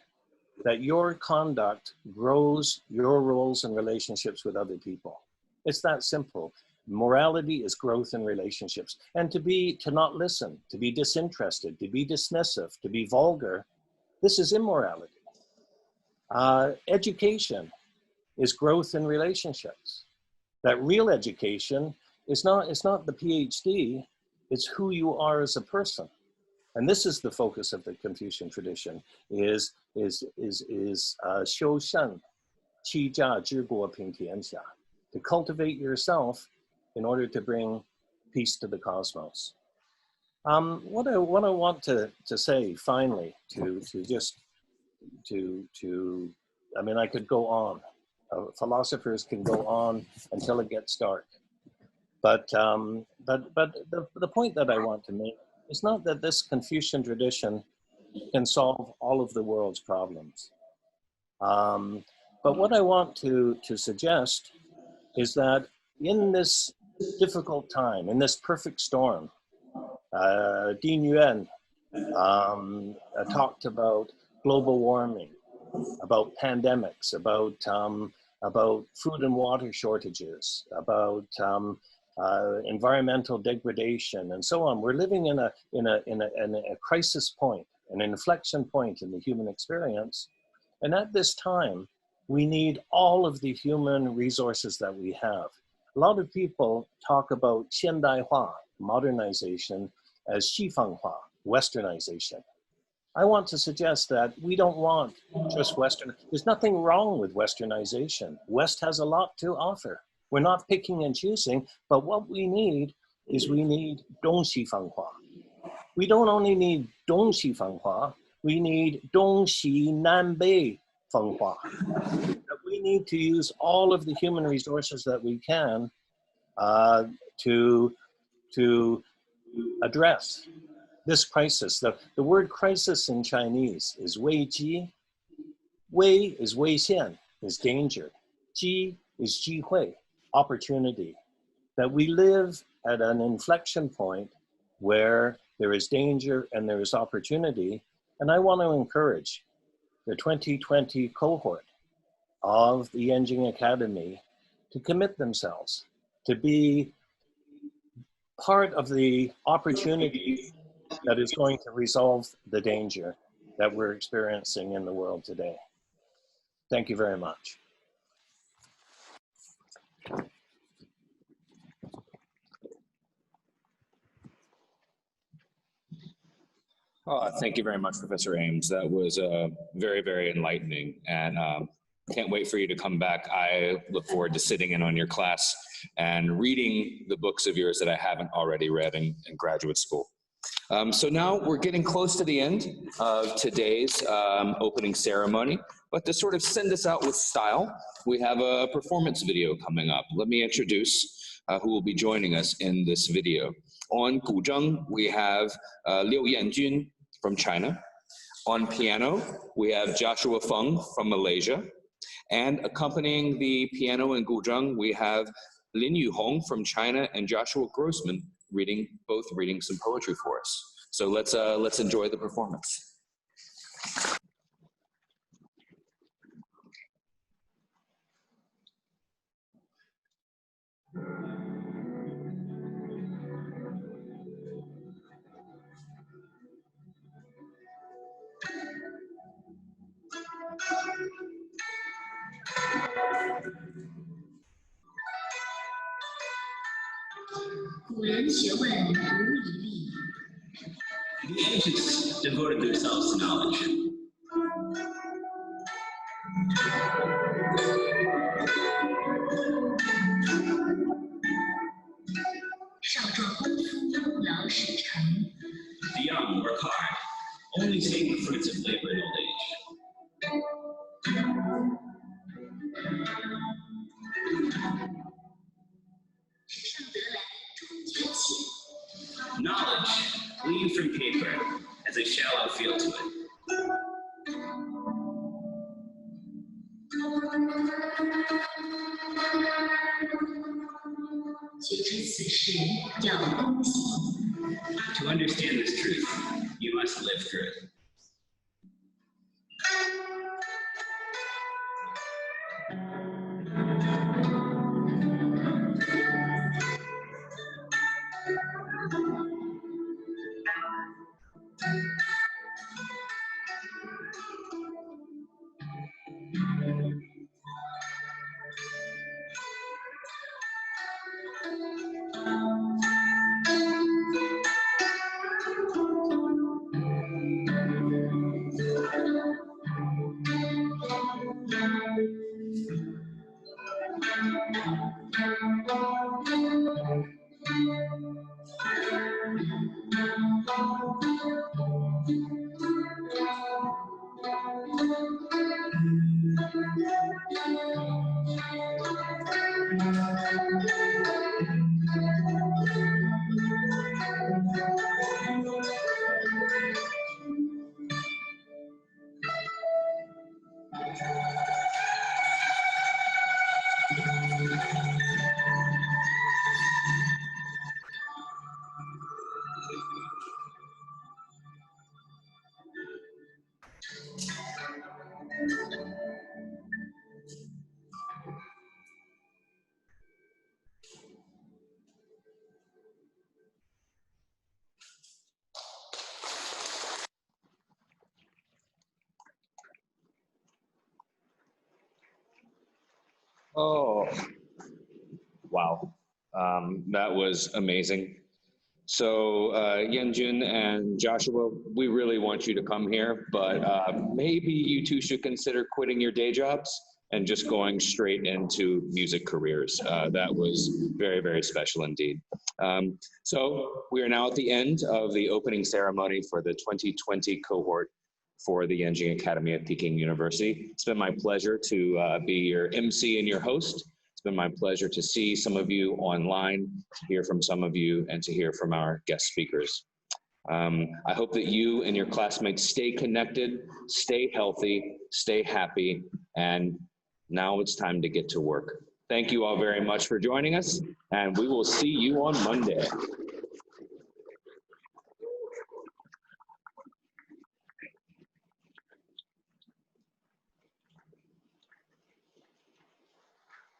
that your conduct grows your roles and relationships with other people. It's that simple. Morality is growth in relationships. And to not listen, to be disinterested, to be dismissive, to be vulgar, this is immorality. Education is growth in relationships. That real education is not the PhD, it's who you are as a person. And this is the focus of the Confucian tradition, is 修身, 齐家治国平天下, to cultivate yourself in order to bring peace to the cosmos. What I want to say finally, I mean, I could go on. Philosophers can go on until it gets dark. But the point that I want to make is not that this Confucian tradition can solve all of the world's problems. But what I want to suggest is that in this difficult time, in this perfect storm, Dean Yuan talked about global warming, about pandemics, about food and water shortages, about environmental degradation, and so on. We're living in a crisis point, an inflection point in the human experience. And at this time, we need all of the human resources that we have. A lot of people talk about 现代化, modernization, as 西方化, westernization. I want to suggest that we don't want just Western. There's nothing wrong with westernization. West has a lot to offer. We're not picking and choosing, but what we need is we need 东西方化. We don't only need 东西方化, we need 东西南北方化. We need to use all of the human resources that we can to address this crisis. The word crisis in Chinese is 危机. 危 is 危险, is danger. 机 is 机会, opportunity. That we live at an inflection point where there is danger and there is opportunity. And I want to encourage the 2020 cohort of the Yenching Academy to commit themselves to be part of the opportunity that is going to resolve the danger that we're experiencing in the world today. Thank you very much. Thank you very much, Professor Ames. That was very, very enlightening, and can't wait for you to come back. I look forward to sitting in on your class and reading the books of yours that I haven't already read in graduate school. So now we're getting close to the end of today's opening ceremony, but to sort of send us out with style, we have a performance video coming up. Let me introduce who will be joining us in this video. On guzheng, we have Liu Yenching from China. On piano, we have Joshua Feng from Malaysia. And accompanying the piano and guzheng, we have Lin Yuhong from China and Joshua Grossman both reading some poetry for us. So let's enjoy the performance. The ancients devoted themselves to knowledge. The young work hard, only take the fruits of labor in old age. Knowledge, gleaned from paper, has a shallow feel to it. To understand this truth, you must live through it. That was amazing. So Yenching and Joshua, we really want you to come here, but maybe you two should consider quitting your day jobs and just going straight into music careers. That was very, very special indeed. So we are now at the end of the opening ceremony for the 2020 cohort for the Yenching Academy at Peking University. It's been my pleasure to be your MC and your host. It's been my pleasure to see some of you online, to hear from some of you, and to hear from our guest speakers. I hope that you and your classmates stay connected, stay healthy, stay happy, and now it's time to get to work. Thank you all very much for joining us, and we will see you on Monday.